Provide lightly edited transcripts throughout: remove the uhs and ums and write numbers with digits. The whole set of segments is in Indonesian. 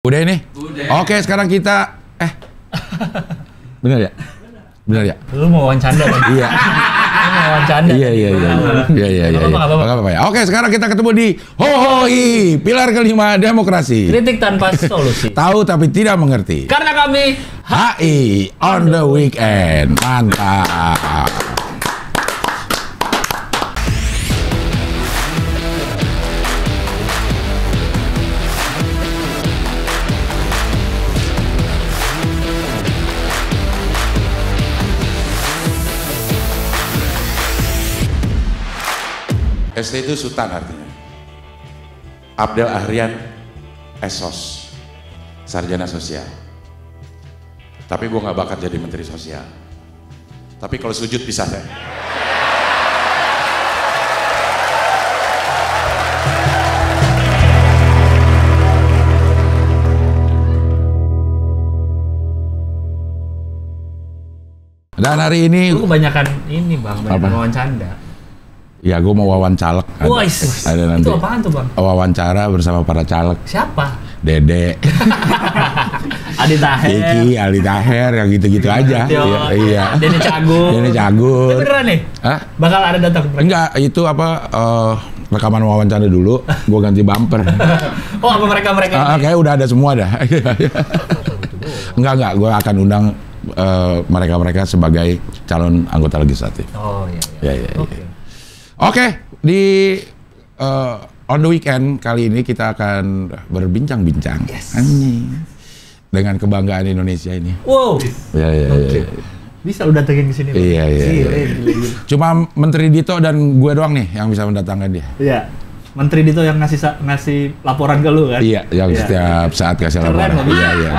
Udah ini? Udah. Oke, sekarang kita bener ya? Bener ya? Lu mau wawancara kan? Iya. Lu mau wawancara. Iya. Nggak apa-apa ya. Oke, sekarang kita ketemu di Hohoi, pilar kelima demokrasi. Kritik tanpa solusi. Tahu tapi tidak mengerti. Karena kami HI on the weekend. Mantap. ST itu Sultan artinya. Abdel Ahrian Esos, sarjana sosial. Tapi gue nggak bakat jadi menteri sosial. Tapi kalau sujud bisa saya. Dan hari ini lu kebanyakan ini bang, banyak wawancara. Ya, gue mau wawancara. Ada nanti. Itu apaan tuh bang? Wawancara bersama para caleg. Siapa? Dede, Adi Taher, Kiki, Ali Taher, yang gitu-gitu aja. Iya. Dene Cagur. Dene Cagur. Beneran nih? Hah? Bakal ada datang? Enggak, itu apa? Rekaman wawancara dulu. Gue ganti bumper. Oh, apa mereka? Kayak udah ada semua dah. Enggak. Gue akan undang mereka sebagai calon anggota legislatif. Oh iya. Oke, di on the weekend kali ini kita akan berbincang-bincang dengan kebanggaan Indonesia ini. Wow. Iya. Bisa lu datengin ke sini. Iya. Cuma Menteri Dito dan gue doang nih yang bisa mendatangkan dia. Iya. Menteri Dito yang ngasih laporan ke lu kan? Iya, yang setiap saat kasih laporan. Iya.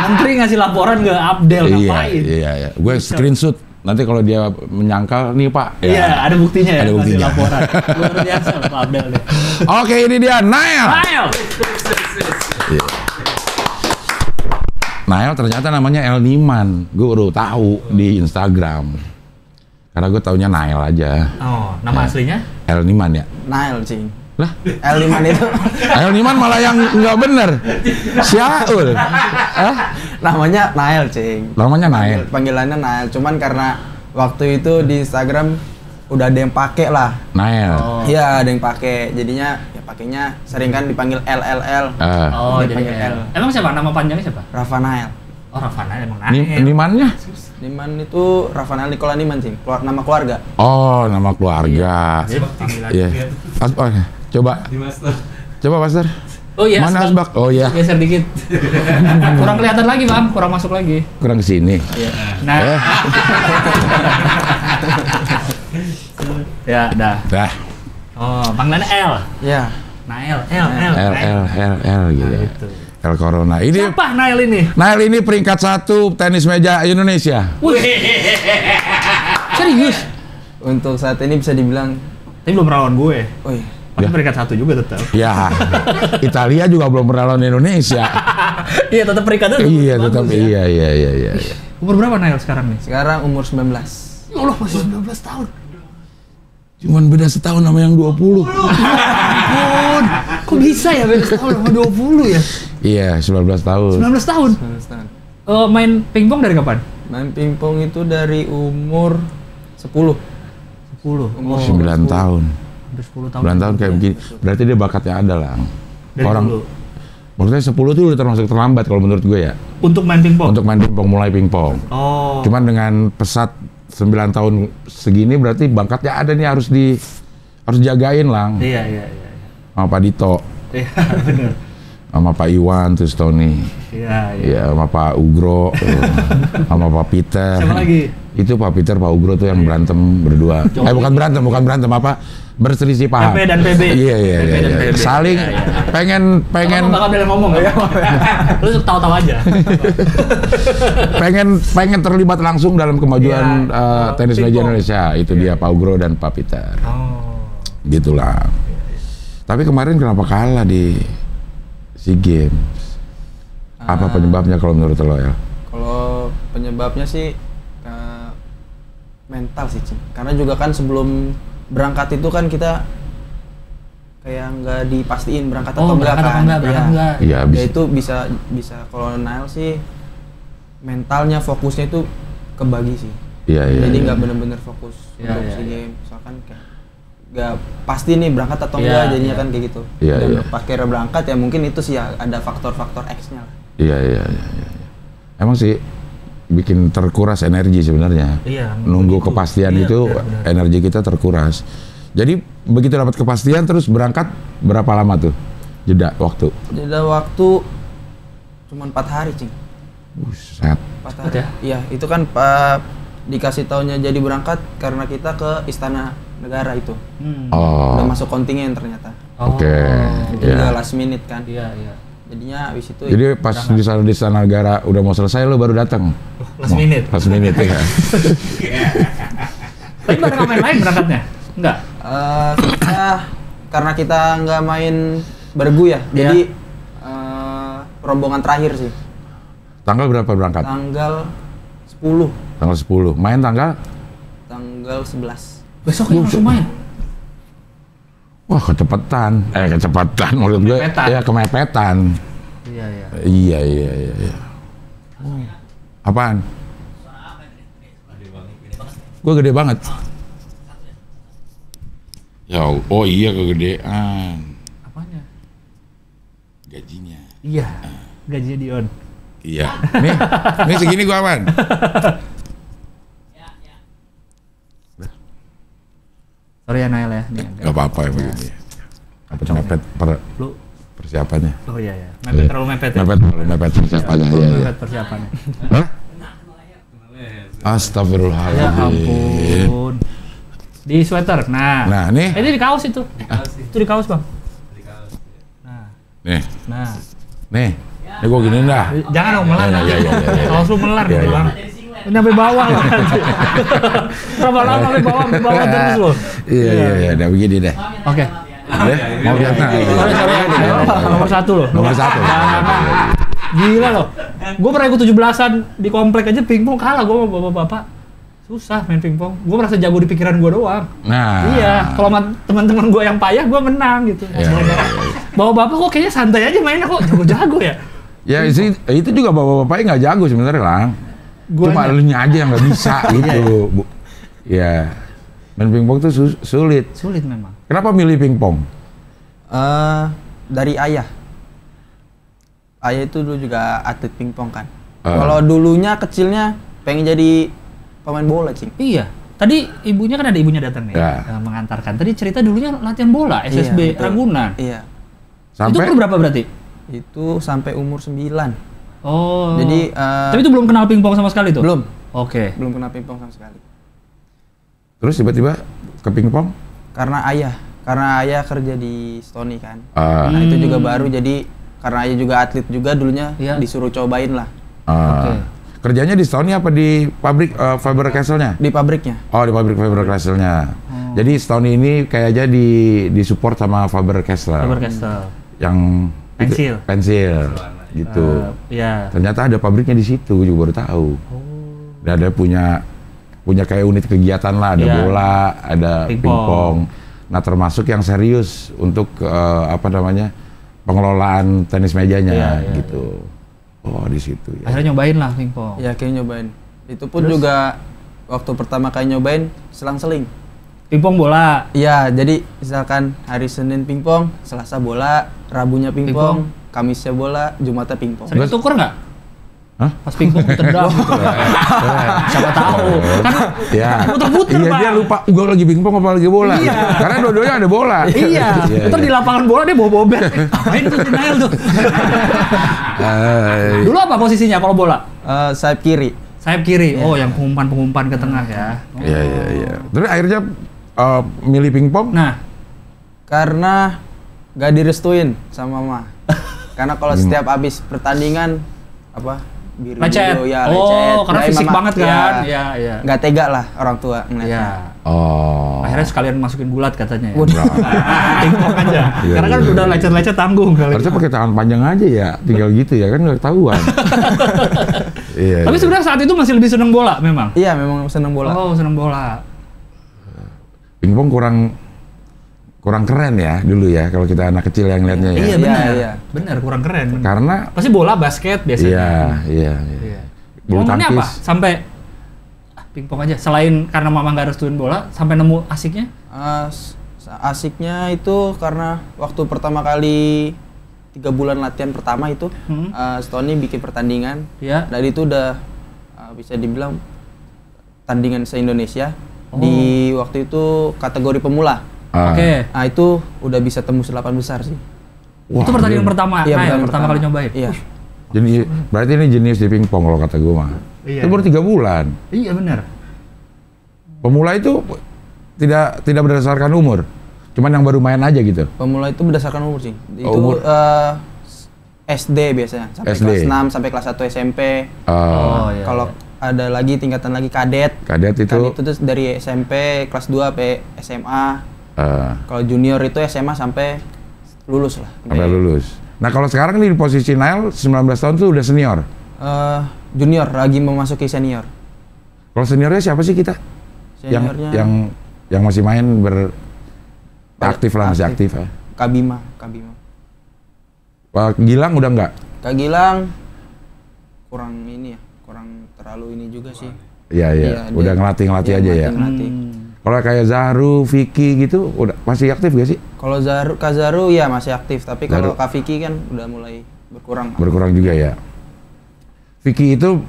Menteri ngasih laporan ke Abdel ngapain? Iya. Gue screenshot. Nanti kalau dia menyangkal, nih Pak. Iya, ada buktinya ya. Ada buktinya. Laporan. Luar biasa Pak Abdel. Oke, ini dia Nael. Nael ternyata namanya El Niman. Gue baru tahu di Instagram. Karena gue taunya Nael aja. Oh, nama aslinya? El Niman ya? Nael, Cing. Lah? El Niman itu. El Niman malah yang nggak bener. Syaul. Namanya Nael, Cing. Namanya Nael. Panggilannya Nael. Cuman karena waktu itu di Instagram udah ada yang pakai lah. Nael. Iya, ada yang pakai. Jadinya ya pakainya sering kan dipanggil LLL. Oh, jadi dipanggil L. Emang siapa? Nama panjangnya siapa? Rafa Nael. Oh, Rafa Nael emang Nael. Nimannya? Niman itu Rafael Nikola Niman, Cing. Nama keluarga. Oh, nama keluarga. Iya. Coba. Coba, Master. Oh iya. Mana Asbak? Oh iya. Geser dikit. Kurang kelihatan lagi, Bang. Kurang masuk lagi. Kurang kesini. Iya. Nah. Ya, dah. Oh, panggilannya L. Iya. Nael, L gitu. El Corona. Ini siapa Nael ini? Nael ini peringkat 1 tenis meja Indonesia. Wih. Serius? Untuk saat ini bisa dibilang. Tapi belum melawan gue. Oh iya. Tapi peringkat 1 juga tetap. Ya, Italia juga belum pernah lawan Indonesia. Iya, tetap peringkatnya. Iya, tetap. Iya. Umur berapa Nael sekarang nih? Sekarang umur 19. Ya Allah, masih 19 tahun. Cuman beda setahun sama yang 20. Ampun. Kok bisa ya beda setahun sama 20 ya? Iya, 19 tahun. 19 tahun? 19 tahun. Main pingpong dari kapan? Main pingpong itu dari umur 10. Umur 9 tahun. Hampir 10 tahun. 9 tahun kayak begini. Berarti dia bakatnya ada lah. Dari dulu. Maksudnya 10 itu udah termasuk terlambat kalau menurut gue ya. Untuk main pingpong? Untuk main pingpong, mulai pingpong. Oh. Cuman dengan pesat 9 tahun segini berarti bakatnya ada nih, harus jagain lang. Iya. Sama Pak Dito. Iya, bener. Sama Pak Iwan terus Tony. Iya, sama Pak Ugro. Sama Pak Peter. Siapa lagi? Itu Pak Peter, Pak Ugro tuh yang berantem berdua. Bukan berantem apa? Berselisih paham. PP dan PB. Iya. Saling pengen Kamu bakal bilang ngomong ya? Lu tahu-tahu aja. pengen terlibat langsung dalam kemajuan tenis meja Indonesia. Itu dia Pak Ugro dan Pak Peter. Oh. Gitulah. Tapi kemarin kenapa kalah di SEA Games? Apa penyebabnya kalau menurut lo ya? Kalau penyebabnya sih mental sih, Cing. Karena juga kan sebelum berangkat itu kan kita kayak nggak dipastiin berangkat Oh, atau enggak berangkat kan. atau enggak, berangkat enggak. Iya, Ya itu bisa kalau Nail sih mentalnya fokusnya itu kebagi sih. Iya, iya. Jadi iya. nggak bener-bener fokus Iya, untuk iya, SEA iya. Games. Misalkan kayak nggak pasti nih berangkat atau Iya, enggak jadinya iya. kan kayak gitu. Iya, Dan iya. pas kira berangkat ya mungkin itu sih ya ada faktor-faktor X-nya lah. Iya, iya, iya, iya. Emang sih bikin terkuras energi sebenarnya. Iya, Nunggu begitu. kepastian Iya, itu benar-benar. energi kita terkuras. Jadi begitu dapat kepastian terus berangkat berapa lama tuh? Jeda waktu. Jeda waktu cuma 4 hari, Cing. Buset. 4 Cepet hari. ya? Iya, itu kan Pak dikasih taunya jadi berangkat karena kita ke Istana Negara itu. Oh. Udah masuk kontingen ternyata. Oke. Itu Iya. juga last minute kan. Iya, iya. Jadinya habis itu Jadi pas di Istana Negara udah mau selesai lo baru datang. Last minute. Last minute ya. Tapi bareng sama yang lain berangkatnya? Enggak. ya karena kita nggak main bergu ya, Iya. jadi rombongan terakhir sih. Tanggal berapa berangkat? Tanggal 10, Tanggal 10. Main tanggal? tanggal 11. Besoknya langsung main. Wah, kecepatan. Kecepatan menurut gue. Kemepetan. Ya, kemepetan. Iya, iya. Iya, iya, iya, iya. Apaan? Gue gede banget. Ya, oh iya kegedean. Apanya? Gajinya. Iya. Gajinya Dion. Iya. Nih segini gua aman. Sorry ya Nail ya. Nih, Gak apa-apa ya begini. Apa mepet Lu. persiapannya? Oh iya ya. Mepet terlalu mepet ya. Mepet persiapannya. Iya, iya. Mepet persiapannya. Hah? Ya Astagfirullahaladzim. ampun. Di sweater. Nah. Nah, nih. Ini di kaos itu. Itu di kaos, Bang. Nah. Nih, Nah. nih. Ini gua giniin dah. Jangan dong melar. Iya, iya, iya, iya. Kaos lu melar Iya, gitu, iya. Bang. Ini sampai bawah loh. Lama-lama sampai bawah terus loh. Iya, iya, iya. Udah begini deh. Oke. Deh, mau lihat nah. Sorry. Nomor 1 loh. Nomor 1. Gila loh. Gue pernah ikut 17-an di komplek aja pingpong kalah gue sama bapak-bapak. Susah main pingpong. Gue merasa jago di pikiran gue doang. Nah. Iya, kalau sama teman-teman gue yang payah gue menang gitu. Iya, iya, iya. Bapak-bapak kok kayaknya santai aja mainnya kok jago-jago ya. Ya itu juga bapak-bapaknya nggak jago sebenarnya lang. Cuma Guanya. elunya aja yang nggak bisa gitu. Ya, main pingpong tuh sulit. Sulit memang. Kenapa milih pingpong? Dari ayah. Ayah itu dulu juga atlet pingpong kan. Ah. Kalau dulunya kecilnya pengen jadi pemain bola, Cing. Iya. Tadi ibunya kan ada ibunya datang nih Ya. mengantarkan. Tadi cerita dulunya latihan bola SSB betul. Ragunan. Iya. Itu Sampai umur berapa berarti? Itu sampai umur 9. Oh. Jadi Tapi itu belum kenal pingpong sama sekali tuh? belum Oke. kenal pingpong sama sekali. terus tiba-tiba ke pingpong? Karena ayah kerja di Stony kan. Ah, Nah, itu juga baru, jadi karena ayah juga atlet juga dulunya, Iya. disuruh cobain lah ah. Oke. Kerjanya di Stony apa di pabrik Faber Castle-nya? di pabriknya. Oh, di pabrik Faber Castle-nya. Jadi Stony ini kayaknya di support sama Faber Castle. Faber Castle. Yang Pensil. Pensil gitu. Iya. Ternyata ada pabriknya di situ, gue juga baru tahu. Dan ada punya kayak unit kegiatan lah, ada Iya. bola, ada Pingpong. pingpong. Nah, termasuk yang serius untuk pengelolaan tenis mejanya Iya, iya, gitu. Oh, di situ ya. Akhirnya nyobain lah pingpong. Ya kayak nyobain. Itu pun juga waktu pertama kali nyobain selang-seling. Pingpong bola. Iya, jadi misalkan hari Senin pingpong, Selasa bola, Rabunya pingpong, Kamisnya bola, Jumatnya pingpong. Sering tuker nggak? Hah? Pas pingpong tendang gitu. Siapa tahu. Kan Ya. muter-muter, Iya, Bang. dia lupa gue lagi pingpong apa lagi bola. Iya. Karena dua-duanya ada bola. Iya. Ntar di lapangan bola dia bawa bobet. Main tuh si Nail tuh. Dulu apa posisinya kalau bola? Sayap kiri. Sayap kiri. Oh, yang pengumpan-pengumpan ke tengah ya. Iya, iya, iya. Terus akhirnya milih pingpong. Nah, Karena gak direstuin sama mama. Karena kalau setiap habis pertandingan biru lecet. ya Oh, lecet. karena Ya, fisik mama- banget kan. Iya, iya. Nggak tega lah orang tua ngeliatnya. Iya. Oh. Akhirnya sekalian masukin gulat katanya ya. Waduh. Pingpong aja. Iya, Karena kan iya, udah iya. lecet-lecet tanggung kali. Harusnya pakai tangan panjang aja ya, tinggal gitu ya kan nggak ketahuan. Iya. Tapi iya. sebenarnya saat itu masih lebih seneng bola memang. Iya, memang seneng bola. Oh, seneng bola. Pingpong kurang keren ya dulu ya kalau kita anak kecil yang lihatnya ya. Iya benar. Iya. Benar, kurang keren. Benar. Karena Pasti bola basket biasanya. iya. Iya. Bulu Momennya tangkis. apa? Sampai pingpong aja. Selain karena mama nggak restuin bola, sampai nemu asiknya? Asiknya itu karena waktu pertama kali 3 bulan latihan pertama itu Stony bikin pertandingan. Iya. Dan itu udah bisa dibilang tandingan se-Indonesia di waktu itu kategori pemula. Oke. Nah itu udah bisa tembus 8 besar sih. Wah, Itu pertandingan pertama. Iya, Nah, pertandingan pertama kali nyobain. Iya. Jadi berarti ini jenius di pingpong kalau kata gue mah. Iya. Itu baru 3 bulan. Iya benar. Pemula itu tidak berdasarkan umur. Cuman yang baru main aja gitu. Pemula itu berdasarkan umur sih. Itu Umur? SD biasanya sampai SD. kelas 6 sampai kelas 1 SMP. Oh iya. Kalau ada lagi tingkatan lagi kadet. Kadet itu Kadet itu terus dari SMP kelas 2 sampai SMA. Kalau junior itu SMA sampai lulus lah. sampai lulus. Nah kalau sekarang nih di posisi Nail 19 tahun tuh udah senior. Junior lagi memasuki senior. Kalau seniornya siapa sih kita? Seniornya Yang masih main aktif lah, masih aktif ya. Kak Bima. Pak Gilang udah enggak? Kak Gilang kurang ini ya, kurang terlalu ini juga sih. Iya, Iya, udah dia- ngelatih aja ya. Ngelatih. Kalau kayak Zahru, Vicky gitu, udah masih aktif gak sih? Kalau Kak Zaru ya masih aktif, tapi kalau Zaru. Kak Vicky kan udah mulai berkurang. Berkurang juga ya. Vicky itu,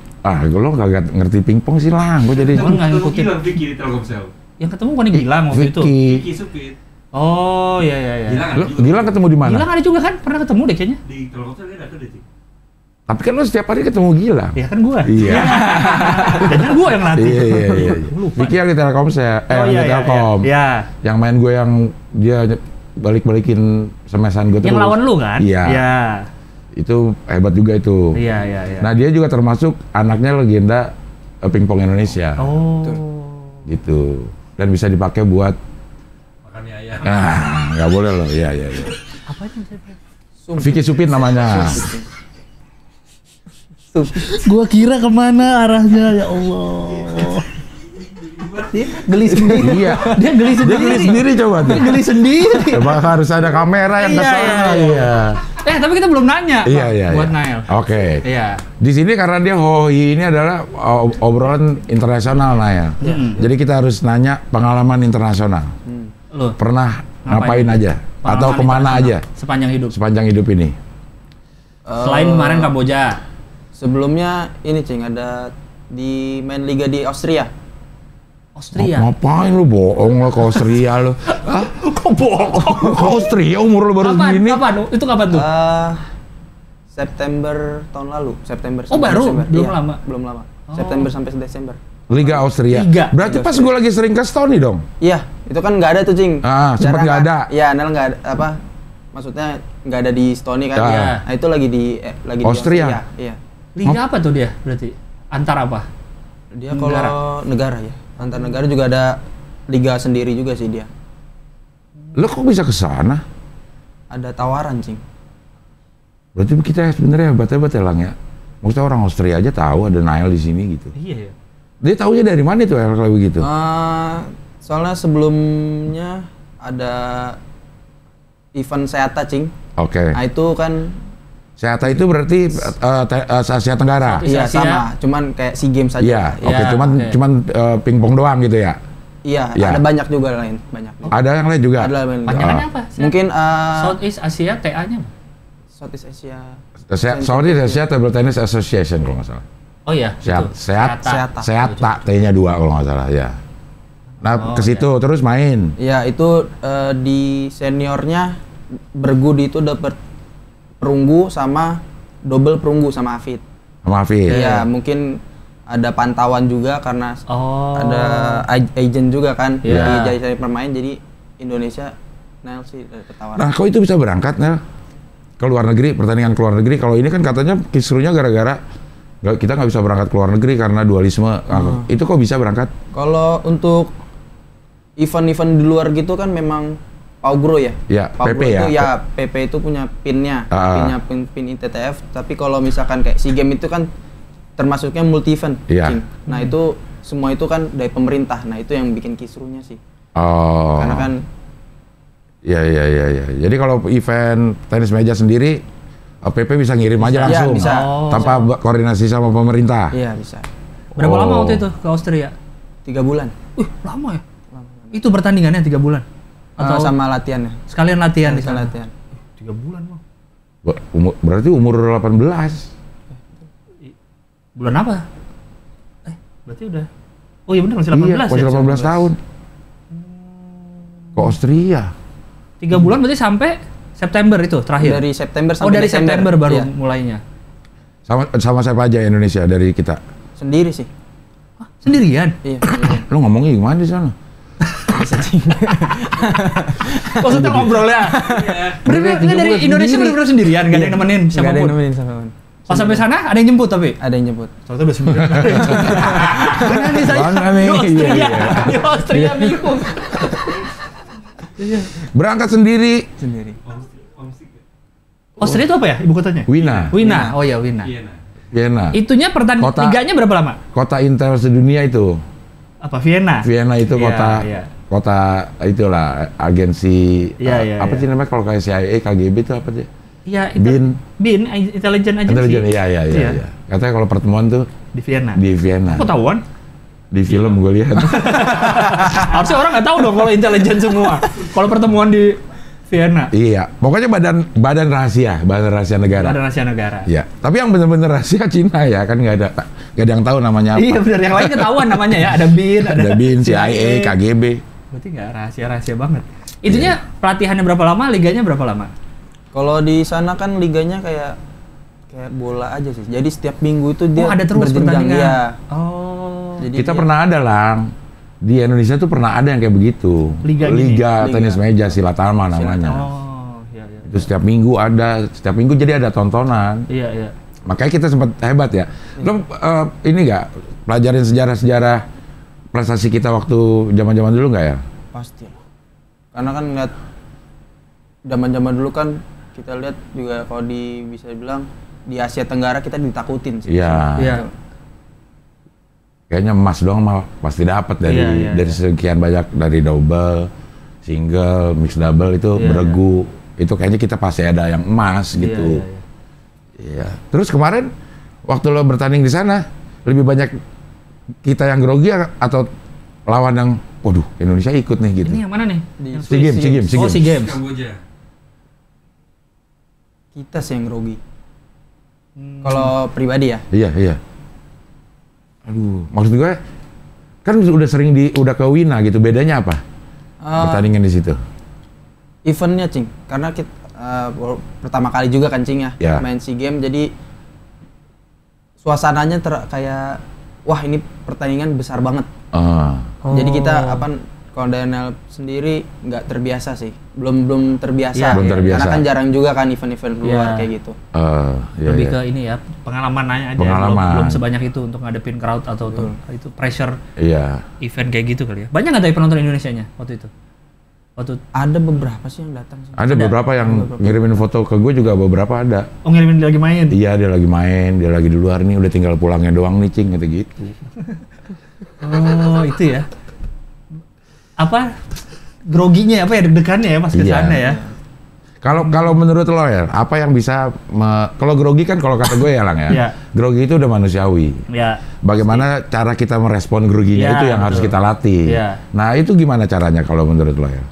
lo kagak ngerti pingpong sih lah, gue jadi. Gua nggak ngikutin. Gilang Vicky di Telkomsel. Yang ketemu bukan Gilang waktu itu. Vicky. Vicky Supit. Oh iya. Gilang Lo ada juga. Gilang ketemu di mana? Gilang ada juga kan? Pernah ketemu deh kayaknya. Di Telkomsel dia ada deh, Cik. Tapi kan lo setiap hari ketemu Gilang. Ya kan gua. Iya. Jangan gua yang latih. Iya. Lupa. Vicky yang di Telkomsel, Oh yang iya, di iya, Telkom. Iya. Yang main gue yang dia balik-balikin semesan gue terus. Yang lawan lu kan? Iya. Iya. Itu hebat juga itu. Iya. Nah dia juga termasuk anaknya legenda pingpong Indonesia. Oh. Gitu. Dan bisa dipakai buat Makannya ayam. nggak boleh loh. Iya. Apa itu bisa? Vicky Supit namanya. Gua kira kemana arahnya ya Allah. Dia geli sendiri. Iya. Dia geli Dia sendiri. geli sendiri coba tuh. Dia geli sendiri. Coba harus ada kamera yang Iya, kesana. iya. Iya. Tapi kita belum nanya. Iya. Buat Nail. Oke. Iya. Di sini karena dia hobi ini adalah obrolan internasional Nail. Jadi kita harus nanya pengalaman internasional. Lu Pernah Ngapain? ngapain aja? Atau pengalaman kemana aja internasional sepanjang hidup. sepanjang hidup ini? Selain kemarin Kamboja. Sebelumnya ini Cing ada di main liga di Austria. Austria. Ngapain lu bohong lo ke Austria lo? Hah? Kok bohong? Ke Austria umur lu baru segini? Kapan? Itu kapan tuh? September tahun lalu, September. Oh, sampai baru? Desember. Belum Iya, lama? Belum lama. Oh. September sampai Desember. Liga Austria. Liga. Berarti pas gue lagi sering ke Stony dong. Iya, itu kan nggak ada tuh Cing. Sempet Jarang nggak kan? ada. Iya, Nel nggak ada apa? Maksudnya nggak ada di Stony kan? Ya. Iya. Nah itu lagi di Austria. Iya. Liga apa tuh dia berarti? Antar apa? Dia Negara. kalau negara ya, antar negara juga ada liga sendiri juga sih dia. Lo kok bisa ke sana? Ada tawaran Cing. Berarti kita sebenarnya hebat-hebat ya Lang ya. Maksudnya orang Austria aja tahu ada Nail di sini gitu. Iya ya. Dia taunya dari mana tuh kalau begitu? Soalnya sebelumnya ada event Seata Cing. Oke. Nah itu kan Seata itu berarti Asia Tenggara. Southeast iya Asia. sama, cuman kayak SEA Games saja. Iya, oke. Iya, Cuman pingpong doang gitu ya. Iya, Iya. ada banyak juga lain, banyak. Ada yang lain juga. Ada lain. Panjangannya apa? Mungkin Southeast Asia TA-nya. Southeast Asia. Southeast Asia Table Tennis Association kalau nggak salah. Oh iya, itu. Seata. Seata, T-nya 2 kalau nggak salah ya. Nah, Oh, ke situ terus main. Iya, itu di seniornya bergu itu dapat perunggu sama double perunggu sama Afid. Sama Afid. Iya, mungkin ada pantauan juga karena Oh. ada agent juga kan Iya. di jadi pemain, jadi Indonesia Nel sih dapet tawaran. Nah, kok itu bisa berangkat, Nel? Ke luar negeri, pertandingan ke luar negeri. Kalau ini kan katanya kisruhnya gara-gara kita nggak bisa berangkat ke luar negeri karena dualisme. Itu kok bisa berangkat? Kalau untuk event-event di luar gitu kan memang Paugro ya. Ya, Paugro PP ya. itu PP itu punya pinnya, pinnya pin ITTF. Tapi kalau misalkan kayak SEA Games itu kan termasuknya multi event. Iya. Cing. Nah itu semua itu kan dari pemerintah. Nah itu yang bikin kisruhnya sih. Oh. Karena kan Iya. Jadi kalau event tenis meja sendiri, PP bisa ngirim aja langsung, bisa. tanpa koordinasi sama pemerintah. Iya bisa. Berapa Oh. lama waktu itu ke Austria? 3 bulan. Lama ya? Itu pertandingannya 3 bulan? Atau Sama latihannya. sekalian latihan di Bisa sana? latihan. 3 bulan Bang. Berarti umur 18. Bulan apa? Berarti udah. Oh iya benar masih 18 Iya, masih ya? 18 tahun. Ke Austria. 3 bulan berarti sampai September itu terakhir? Dari September Oh sampai dari Desember. September baru Iya. mulainya? Sama siapa aja Indonesia dari kita? Sendiri sih. Sendirian? Iya. sendirian. Lu ngomongnya gimana di sana? Maksudnya ngobrol ya? Bener-bener ini dari Indonesia bener-bener sendirian? Gak ada yang nemenin Nggak ada yang siapapun? nemenin siapapun. Pas sampai sana ada yang jemput tapi? Ada yang jemput. Soalnya udah sendirian. Bener nih saya Bangga nih, di Austria, iya. di Austria bingung. Berangkat sendiri. Sendiri. Austria itu apa ya ibu kotanya? Wina. Wina, oh iya Wina. Iya, nah. Vienna. Itunya pertandingan Kota- liganya berapa lama? Kota Intel sedunia itu. Apa Vienna? Vienna itu Iya, kota iya. kota itulah agensi Iya, apa iya. sih namanya kalau kayak CIA, KGB itu apa sih? Iya, BIN. BIN, Intelligence Agency. Intelijen, iya. Katanya kalau pertemuan tuh Di Vienna. di Vienna. Kok tahuan? Di film gue lihat. Harusnya orang nggak tahu dong kalau intelijen semua. Kalau pertemuan di Vienna. Iya, pokoknya badan rahasia negara. Ada rahasia negara. Iya, tapi yang benar-benar rahasia Cina ya, kan nggak ada yang tahu namanya apa. Iya benar, yang lain ketahuan namanya ya. Ada BIN, Ada BIN, CIA, KGB. Berarti nggak rahasia-rahasia banget. Itunya pelatihannya berapa lama, liganya berapa lama? Kalau di sana kan liganya kayak bola aja sih. Jadi setiap minggu itu dia Oh ada terus berjenjang. pertandingan. Iya. Oh. Jadi Kita dia- pernah ada Lang. Di Indonesia tuh pernah ada yang kayak begitu. Liga gini? Liga tenis Liga. meja Silatama namanya. Oh, iya. Itu setiap minggu jadi ada tontonan. Iya. Makanya kita sempat hebat ya. Lo ini nggak pelajarin sejarah-sejarah prestasi kita waktu zaman-zaman dulu nggak ya? Pasti lah. Karena kan lihat zaman-zaman dulu kan kita lihat juga kalau bisa dibilang di Asia Tenggara kita ditakutin sih. Iya. Kayaknya emas doang mah pasti dapat dari Iya. sekian banyak, dari double, single, mix double itu Iya, beregu. Itu kayaknya kita pasti ada yang emas gitu. Iya. Iya. Terus kemarin waktu lo bertanding di sana lebih banyak kita yang grogi atau lawan yang waduh Indonesia ikut nih gitu. Ini yang mana nih? Di Yang SEA Games, SEA Games, SEA Oh, Games. SEA Games. Kamboja. Kita sih yang grogi. Kalau pribadi ya. Iya. Aduh, maksud gue kan udah sering udah ke Wina gitu. Bedanya apa? Pertandingan di situ. Eventnya Cing, karena kita pertama kali juga kan Cing ya, Ya. main SEA Games, jadi suasananya kayak wah ini pertandingan besar banget. Jadi kita kalau Daniel sendiri nggak terbiasa sih, belum terbiasa. Iya, Belum terbiasa. Karena kan jarang juga kan event-event luar Iya. kayak gitu. Iya, Lebih iya. ke ini ya, pengalaman aja. Pengalaman. Belum sebanyak itu untuk ngadepin crowd atau untuk itu pressure Iya. event kayak gitu kali ya. Banyak nggak tapi penonton Indonesianya waktu itu? Ada beberapa sih yang datang sih. Ada beberapa yang ngirimin foto ke gue juga, beberapa ada. Oh ngirimin dia lagi main? Iya, dia lagi main, dia lagi di luar nih, udah tinggal pulangnya doang nih, Cing, gitu. Oh itu ya. Apa groginya apa ya, deg-degannya ya pas ke Iya. sana ya? Kalau menurut lo ya, apa yang bisa kalau grogi kan kalau kata gue ya Lang ya, Iya. grogi itu udah manusiawi. Ya. Bagaimana cara kita merespon groginya Iya, itu yang harus betul. kita latih. Iya. Nah itu gimana caranya kalau menurut lo ya?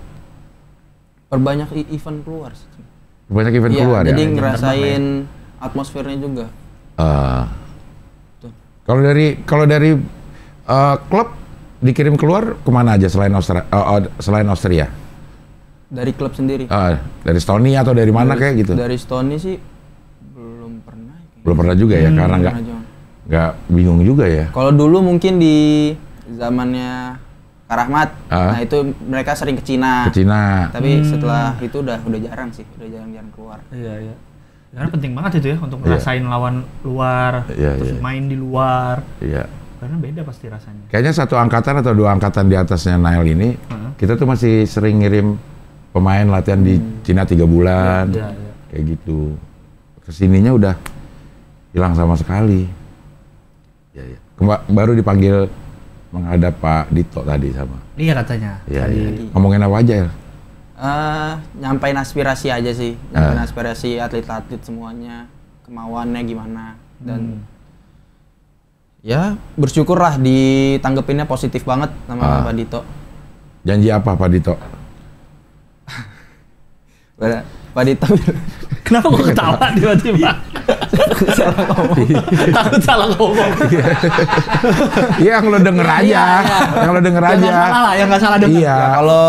Perbanyak event keluar sih. Cing. Banyak event Iya, keluar jadi ya. ngerasain atmosfernya juga. Eh, Betul. kalau dari klub dikirim keluar kemana aja selain Austria? Dari klub sendiri. Dari Estonia atau dari mana kayak gitu? Dari Stony sih belum pernah. Kayaknya. Belum pernah juga ya, karena Pernah juga. nggak bingung juga ya. Kalau dulu mungkin di zamannya Karahmat, nah itu mereka sering ke Cina. Ke Cina. Tapi setelah itu udah jarang sih, udah jarang keluar. Iya. Karena penting banget itu ya untuk ngerasain lawan luar, Iya, terus iya. main di luar. Iya. Karena beda pasti rasanya. Kayaknya satu angkatan atau dua angkatan di atasnya Nail ini, kita tuh masih sering ngirim pemain latihan di Cina 3 bulan, Iya. kayak gitu. Kesininya udah hilang sama sekali. Iya. Baru dipanggil menghadap Pak Dito tadi sama. Iya katanya. Iya, Tadi. iya. Ngomongin apa aja ya? Nyampein aspirasi aja sih, nyampein aspirasi atlet-atlet semuanya, kemauannya gimana, dan ya bersyukurlah ditanggepinnya positif banget sama Pak Dito. Janji apa Pak Dito? Pak Dito Kenapa gue ketawa tiba-tiba? Takut salah ngomong. Iya, yang lo denger aja. Yang lo denger aja. Yang nggak salah, yang nggak salah denger. Iya. Ya, kalau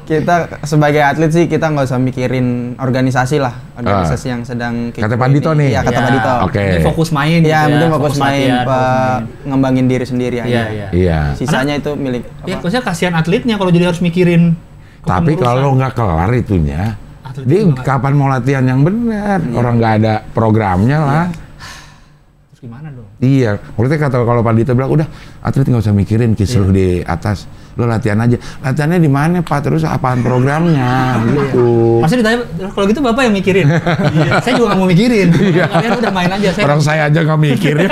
kita sebagai atlet sih kita nggak usah mikirin organisasi lah, organisasi yang sedang kayak Kata gini. Pak Dito nih? Iya, kata Iya. Pak Dito. Oke. Ini fokus main. Iya, gitu penting fokus main, latihan, fokus main. ngembangin diri sendiri aja. Iya, iya. Iya. Sisanya itu milik Ya, maksudnya kasihan atletnya kalau jadi harus mikirin. Tapi kalau nggak kelar itunya, Atlet dia juga nggak- kapan mau latihan yang benar? Orang nggak ada programnya lah. Terus gimana dong? Iya, maksudnya kata kalau Pak Dito bilang udah atlet nggak usah mikirin kisruh di atas, lo latihan aja. Latihannya di mana Pak? Terus apaan programnya? Gitu. Masa ditanya, kalau gitu Bapak yang mikirin? Saya juga nggak mau mikirin. Kalian udah main aja. Saya Orang saya aja nggak mikirin.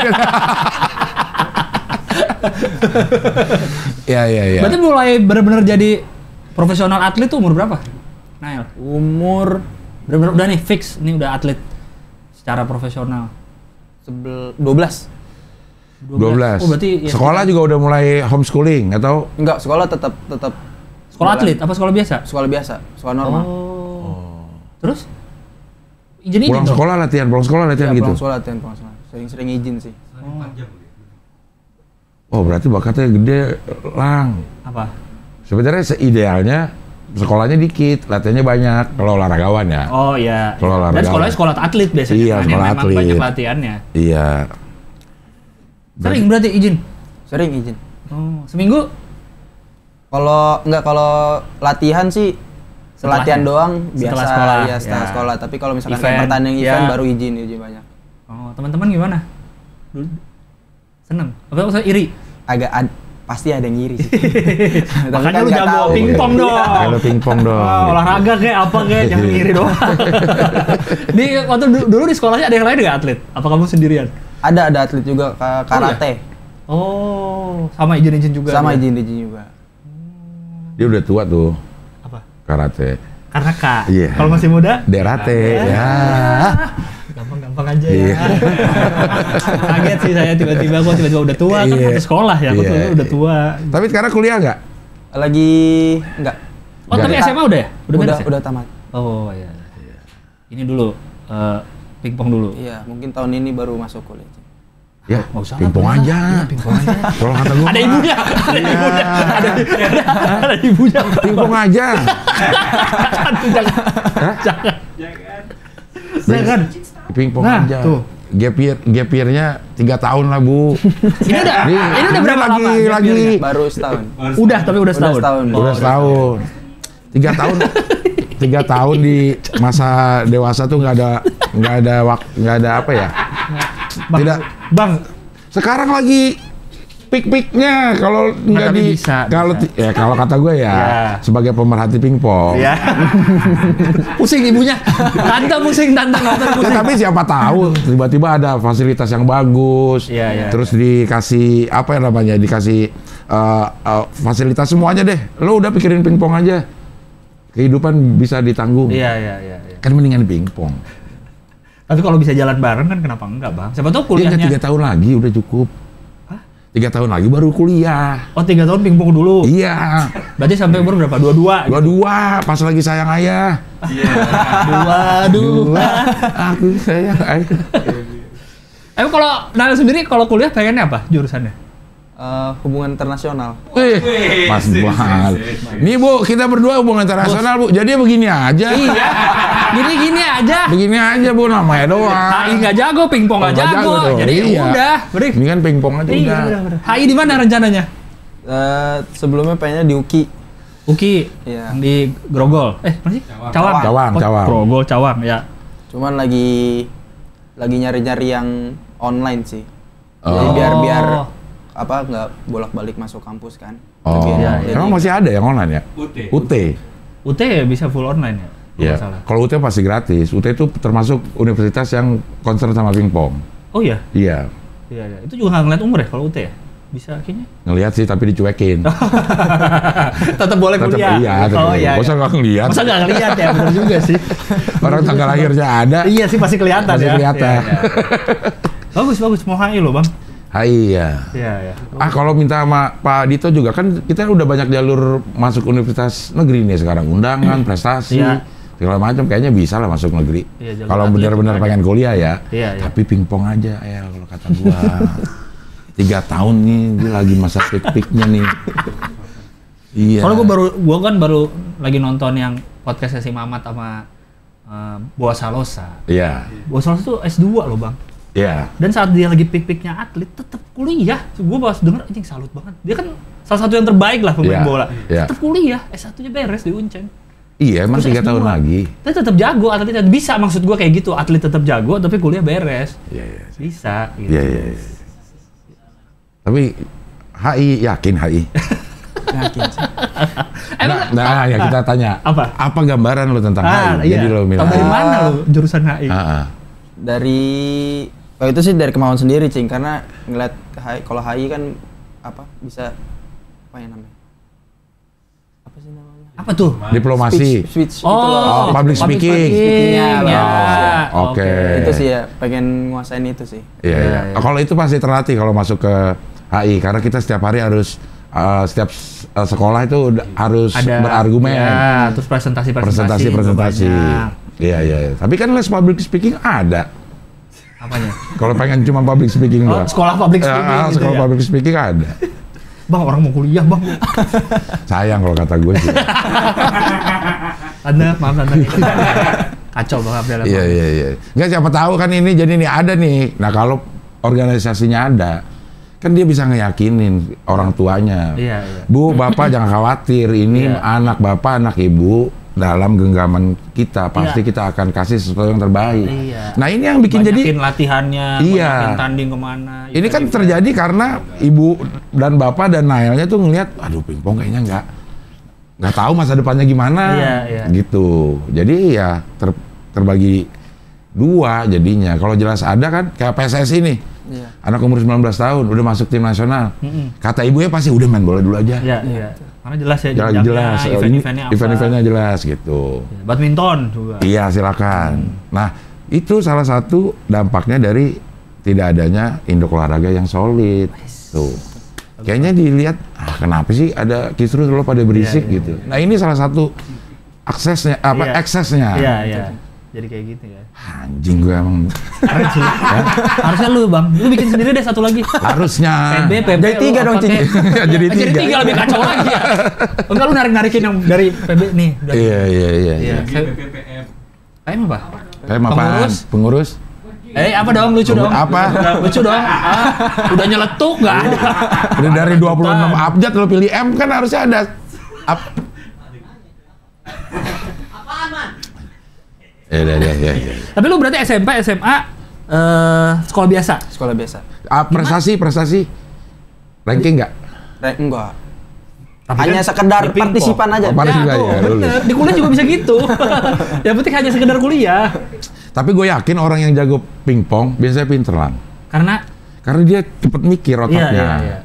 Iya. Berarti mulai benar-benar jadi profesional atlet tuh umur berapa? Nail. Umur Benar-benar udah nih fix, ini udah atlet secara profesional. 12. 12. Oh berarti ya, Sekolah juga udah mulai homeschooling atau? Enggak, sekolah tetap sekolah atlet apa sekolah biasa? sekolah biasa, sekolah normal. Oh. Terus? Izin Pulang dong? sekolah latihan, pulang sekolah latihan Iya, gitu. pulang sekolah latihan, pulang sekolah. Sering-sering izin sih. Oh berarti bakatnya gede, Lang. Apa? Sebenarnya seidealnya sekolahnya dikit, latihannya banyak kalau olahragawan ya. Oh iya. Kalau Dan olahraga. sekolahnya sekolah atlet biasanya. Iya, kan, yang sekolah memang atlet. banyak latihannya. Iya. Sering berarti izin? Sering izin. Oh, seminggu? Kalau latihan sih Setelahnya? latihan doang Setelah biasa sekolah, ya setelah ya. sekolah. Tapi kalau misalkan Event, kayak pertandingan event ya. baru izin banyak. Oh, teman-teman gimana? Dulu seneng? Apa maksudnya iri? Pasti ada yang ngiri sih. Tapi Makanya kan lu nggak jago tahu. pingpong dong. Kalau pingpong dong. Oh, olahraga kayak apa kayak jangan ngiri doang. Di waktu dulu di sekolahnya ada yang lain nggak atlet? Apa kamu sendirian? Ada atlet juga karate. Oh, sama izin-izin juga. Sama dia? izin juga. Dia udah tua tuh Apa? karate. Karena Kak. Iya. Kalau masih muda? Derate ya. Gampang-gampang aja Iya. ya. Kaget sih saya tiba-tiba udah tua kan Iya. masih sekolah ya, aku Iya. tuh udah tua. Tapi sekarang kuliah nggak? Lagi enggak. Oh, tapi Nggak. SMA udah ya? Beres ya? Udah tamat. Oh iya. Ini dulu pingpong dulu. Iya, mungkin tahun ini baru masuk kuliah. Ya, Nggak usah lah, pingpong kuliah. aja. Iya, pingpong aja. Kalau kata gua Ada mah, ibunya, ada ibunya, ada ibunya. pingpong aja. Jangan, Hah? jangan. Pingpong Nah, aja. tuh. Gap year-nya 3 tahun lah, Bu. Ini udah berapa lagi, lama? gap lagi. year-nya? Baru setahun. Udah, tapi udah setahun. setahun. Udah setahun. 3 tahun. 3 tahun di masa dewasa tuh nggak ada apa ya? Bang, Tidak. Bang, Sekarang lagi pik-piknya kalau nggak tapi di bisa. kalau kata gue ya, Ya. sebagai pemerhati pingpong. ya. Pusing ibunya. Tante pusing, tante nonton Ya, pusing. tapi siapa tahu tiba-tiba ada fasilitas yang bagus, Iya, iya, terus dikasih apa ya namanya, dikasih fasilitas semuanya deh. Lo udah pikirin pingpong aja, kehidupan bisa ditanggung. Iya. Kan mendingan pingpong. Tapi kalau bisa jalan bareng kan kenapa enggak, Bang? Siapa tahu Dia kuliahnya. 3 tahun lagi udah cukup. 3 tahun lagi baru kuliah. Oh, 3 tahun pingpong dulu. Iya. Berarti sampai umur berapa? 22. Dua pas lagi sayang ayah. Dua. Aku sayang ayah. Emang kalau Nana sendiri kalau kuliah pengennya apa jurusannya? Hubungan internasional. Wih, Mas Bal. Nih Bu, kita berdua hubungan internasional Bu. Jadi begini aja. Iya. Gini aja. Begini aja Bu, namanya doang. HI nggak jago, pingpong nggak Nggak jago. dong. Jadi Iya. udah, beri. Ini kan pingpong aja Iya, udah. bener. HI di mana rencananya? Sebelumnya pengennya di UKI. Uki. Iya. Di Grogol. Mana sih? Cawang. Cawang, Oh, Cawang. Grogol, Cawang, ya. Cuman lagi nyari-nyari yang online sih. Oh. Jadi biar apa nggak bolak-balik masuk kampus kan. Oh, Lebih enak. iya. emang masih ada yang online ya? UT. UT ya bisa full online ya? Kalau Iya. nggak salah. Kalau UT pasti gratis. UT itu termasuk universitas yang concern sama pingpong. Oh iya? Iya. Iya. Itu juga nggak ngeliat umur ya kalau UT ya? bisa kayaknya. Ngelihat sih tapi dicuekin. Tetap boleh Tetap kuliah. iya, tetap Oh iya. Masa nggak ngelihat? Masa nggak ngeliat ya, benar juga sih. Orang tanggal lahirnya ada. Iya sih pasti kelihatan Pasti ya. kelihatan. Iya, iya. Bagus mau HI lo bang. Iya. Iya ya. Kalau minta sama Pak Dito juga kan kita udah banyak jalur masuk universitas negeri nih sekarang, undangan, prestasi, Iya. segala macam kayaknya bisa lah masuk negeri. Iya, jalur Kalau atlet benar-benar juga pengen kuliah ya. Iya, iya. Tapi pingpong aja ya kalau kata gua. 3 tahun nih dia lagi masa peak-peaknya nih. Iya. Soalnya gua kan baru lagi nonton yang podcastnya si Mamat sama Boa Salosa. Iya. Boa Salosa tuh S2 loh bang. Iya. Dan saat dia lagi peak-peaknya atlet, tetap kuliah. Gue pas denger, anjing salut banget. Dia kan salah satu yang terbaik lah pemain Iya, bola. iya. Tetap kuliah, S1-nya beres di Uncen. Iya, emang Terus 3 tahun S2. lagi. Tapi tetap jago, atletnya bisa. Maksud gue kayak gitu, atlet tetap jago, tapi kuliah beres. Iya, iya. Bisa. Gitu. Iya, iya. Tapi HI yakin HI. Yakin sih. Nah, ya kita tanya. Apa? Apa gambaran lo tentang HI? Iya. Jadi lo Tahu dari mana lo jurusan HI? Dari itu sih dari kemauan sendiri, Cing, karena ngeliat kalau HI kan apa bisa apa ya namanya? Apa sih namanya? Apa tuh? Diplomasi. Speech itu Oh, loh. public speaking. Speaking-nya, Ya, Oh, oke. Itu sih ya, pengen nguasain itu sih. Iya, iya. Iya. Kalau itu pasti terlatih kalau masuk ke HI karena kita setiap hari harus setiap sekolah itu harus berargumen. Ya, terus presentasi. Presentasi. Iya, iya. Tapi kan les public speaking ada. Apanya? Kalau pengen cuma public speaking Oh, doang. sekolah public speaking gitu sekolah ya? public speaking ada. Bang, orang mau kuliah bang. Sayang kalau kata gue sih. Anda, maaf Anda. Kacau bang Abdel. Iya, iya, iya. Nggak, siapa tahu kan ini jadi nih ada nih. Nah kalau organisasinya ada, kan dia bisa ngeyakinin orang tuanya. Iya, iya. Bu, Bapak jangan khawatir, ini Iya. anak Bapak, anak Ibu dalam genggaman kita pasti kita akan kasih sesuatu yang terbaik. Iya. Nah ini yang bikin jadi Banyakin latihannya, Iya. banyakin tanding kemana. ini kan terjadi karena Ibu dan Bapak dan Nailnya tuh ngelihat, aduh pingpong kayaknya nggak tahu masa depannya gimana, Iya, iya. gitu. Jadi ya terbagi dua jadinya. Kalau jelas ada kan kayak PSSI nih. Iya. Anak umur 19 tahun udah masuk tim nasional. Mm-mm. Kata ibunya pasti udah main bola dulu aja. Iya, iya. Karena jelas ya Jelas, jenjangnya, jelas. event-eventnya apa. Event-eventnya jelas gitu. Badminton juga. Iya silakan. Nah itu salah satu dampaknya dari tidak adanya induk olahraga yang solid. Tuh. Kayaknya dilihat, kenapa sih ada kisruh lo pada berisik Iya, gitu. Nah ini salah satu aksesnya, Iya. eksesnya. Iya, iya. Jadi kayak gitu ya. Anjing gue emang. Keren sih. Harusnya lu bang, lu bikin sendiri deh satu lagi. Harusnya. PB, Jadi lu 3 dong, pakai- Cing. Jadi Jadi 3. 3 lebih kacau lagi ya. Enggak lu narik-narikin yang dari PB nih. Iya, iya, iya. Iya. PPM. Kayak apa? Kayak apaan? Pengurus? Pengurus? Apa dong, lucu dong. Apa? Lucu dong. Udah nyeletuk nggak ada. Udah dari 26 abjad lo pilih M kan harusnya ada. Ya. Tapi lu berarti SMP, SMA, sekolah biasa? Sekolah biasa. Prestasi. Ranking nggak? Enggak. Tapi Hanya kan sekedar di pingpong. partisipan aja. Oh, partisipan. tuh, ya, lulus. bener. Di kuliah juga bisa gitu. Yang penting hanya sekedar kuliah. Tapi gue yakin orang yang jago pingpong biasanya pinter lah. Karena dia cepet mikir otaknya. Iya.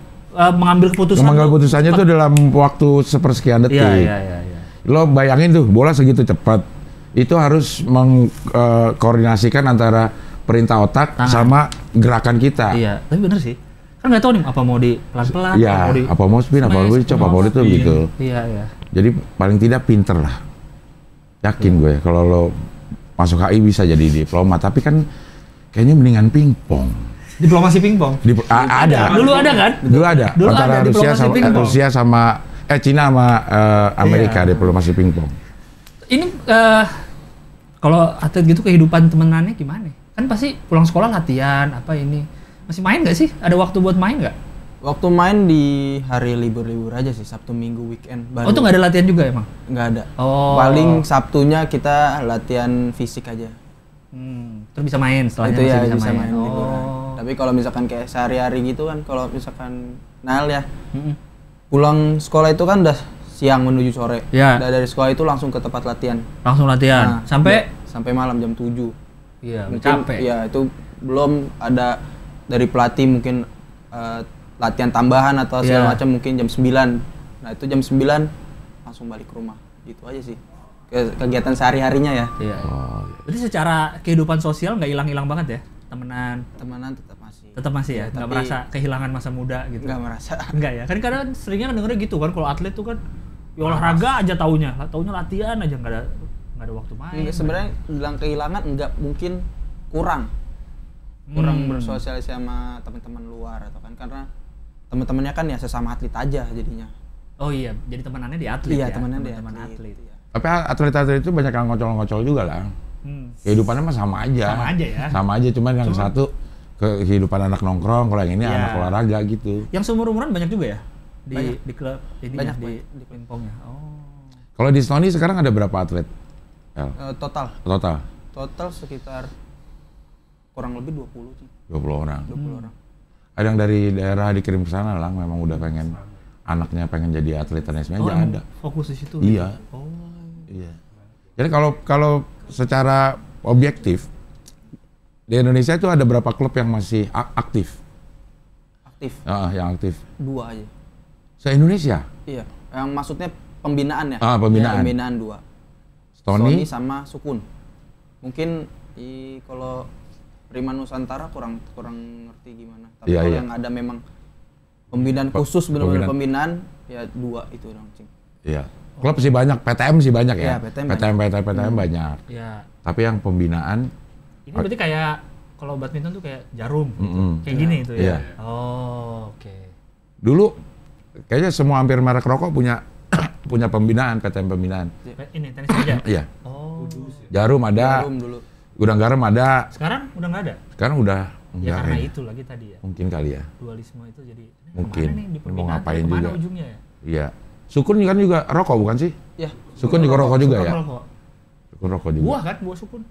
Mengambil keputusan. Mengambil keputusannya itu dalam waktu sepersekian detik. Iya. Lo bayangin tuh bola segitu cepat. Itu harus mengkoordinasikan antara perintah otak sama gerakan kita. Iya, tapi bener sih. Kan nggak tahu nih apa mau di pelan-pelan, Iya, apa mau spin, apa mau dicop, apa mau itu gitu. Iya. Jadi paling tidak pinter lah. Yakin gue kalau lo masuk HI bisa jadi diplomat, tapi kan kayaknya mendingan pingpong. Diplomasi pingpong. Ada. Dulu ada kan? Dulu ada. Dulu Antara ada Rusia sama Cina sama Amerika Iya. diplomasi pingpong. Ini kalau atlet gitu kehidupan temenannya gimana? Kan pasti pulang sekolah latihan apa ini. Masih main nggak sih? Ada waktu buat main nggak? Waktu main di hari libur-libur aja sih, Sabtu Minggu weekend. Oh tuh nggak ada latihan juga emang? Nggak ada. Oh. Paling Sabtunya kita latihan fisik aja. Terus bisa main setelahnya Itu ya masih bisa main Oh. liburan. Tapi kalau misalkan kayak sehari-hari gitu kan, kalau misalkan Nail ya, Mm-mm. pulang sekolah itu kan udah siang menuju sore. Ya. Udah dari sekolah itu langsung ke tempat latihan. Langsung latihan. Nah, sampai malam jam 7. Iya, Mungkin capek. iya itu belum ada dari pelatih mungkin latihan tambahan atau segala Iya. macam mungkin jam 9. Nah itu jam 9 langsung balik ke rumah. Gitu aja sih. Kegiatan sehari-harinya ya. Iya. Oh, Berarti secara kehidupan sosial nggak hilang-hilang banget ya? Temenan Temenan tetap masih. tetap masih ya? Iya, Nggak tapi merasa kehilangan masa muda gitu? nggak merasa. Enggak ya? Kan kadang seringnya kan dengernya gitu kan, kalau atlet tuh kan ya olahraga aja taunya latihan aja, nggak ada waktu main. Enggak, sebenarnya bilang kehilangan enggak, mungkin kurang bersosialisasi sama teman-teman luar atau kan karena teman-temannya kan ya sesama atlet aja jadinya. Oh iya, jadi temenannya di atlet Iya, ya? temenannya di Teman-teman atlet. Iya. tapi atlet-atlet itu banyak yang ngocol-ngocol juga lah. Kehidupannya mah sama aja. Sama aja ya. Sama aja, cuman yang satu kehidupan anak nongkrong, kalau yang ini Iya. anak olahraga gitu. Yang seumur-umuran banyak juga ya? Banyak. Di klub ini Banyak, ya, banyak. di pingpongnya. Oh. Kalau di Stony sekarang ada berapa atlet? El? Total sekitar kurang lebih 20 sih. 20 orang. 20 orang. Ada yang dari daerah dikirim ke sana lah, memang udah pengen anaknya pengen jadi atlet tenis meja emang ada. fokus di situ. Iya. Oh. Iya. Jadi kalau secara objektif di Indonesia itu ada berapa klub yang masih aktif? Aktif. Yang aktif. 2 aja. Se-Indonesia? Iya. Yang maksudnya pembinaan ya? Pembinaan. Ya, pembinaan 2. Stony sama Sukun. Mungkin kalau Prima Nusantara kurang ngerti gimana. Tapi Iya, kalau iya. yang ada memang pembinaan khusus benar-benar pembinaan ya 2 itu dong, Cing. Iya. Klub sih banyak, PTM sih banyak ya. Iya, PTM PTM banyak. Ya. Tapi yang pembinaan Ini berarti kayak kalau badminton tuh kayak jarum gitu. Mm-mm. Kayak gini itu ya. Iya. Oh, oke. dulu kayaknya semua hampir merek rokok punya punya pembinaan, PTM pembinaan. Ini tenis meja. Iya. Oh. Jarum ada, Jarum dulu. Gudang Garam ada. Sekarang udah nggak ada. Sekarang udah Ya enggak karena kayaknya. itu lagi tadi ya. Mungkin kali ya. Dualisme itu jadi Mungkin. kemana nih di Mau pembinaan ngapain kemana juga. ujungnya ya? Iya. Sukun kan juga rokok bukan sih? Ya. Sukun juga rokok juga Sukun ya? rokok. Sukun rokok juga. Buah kan, buah sukun.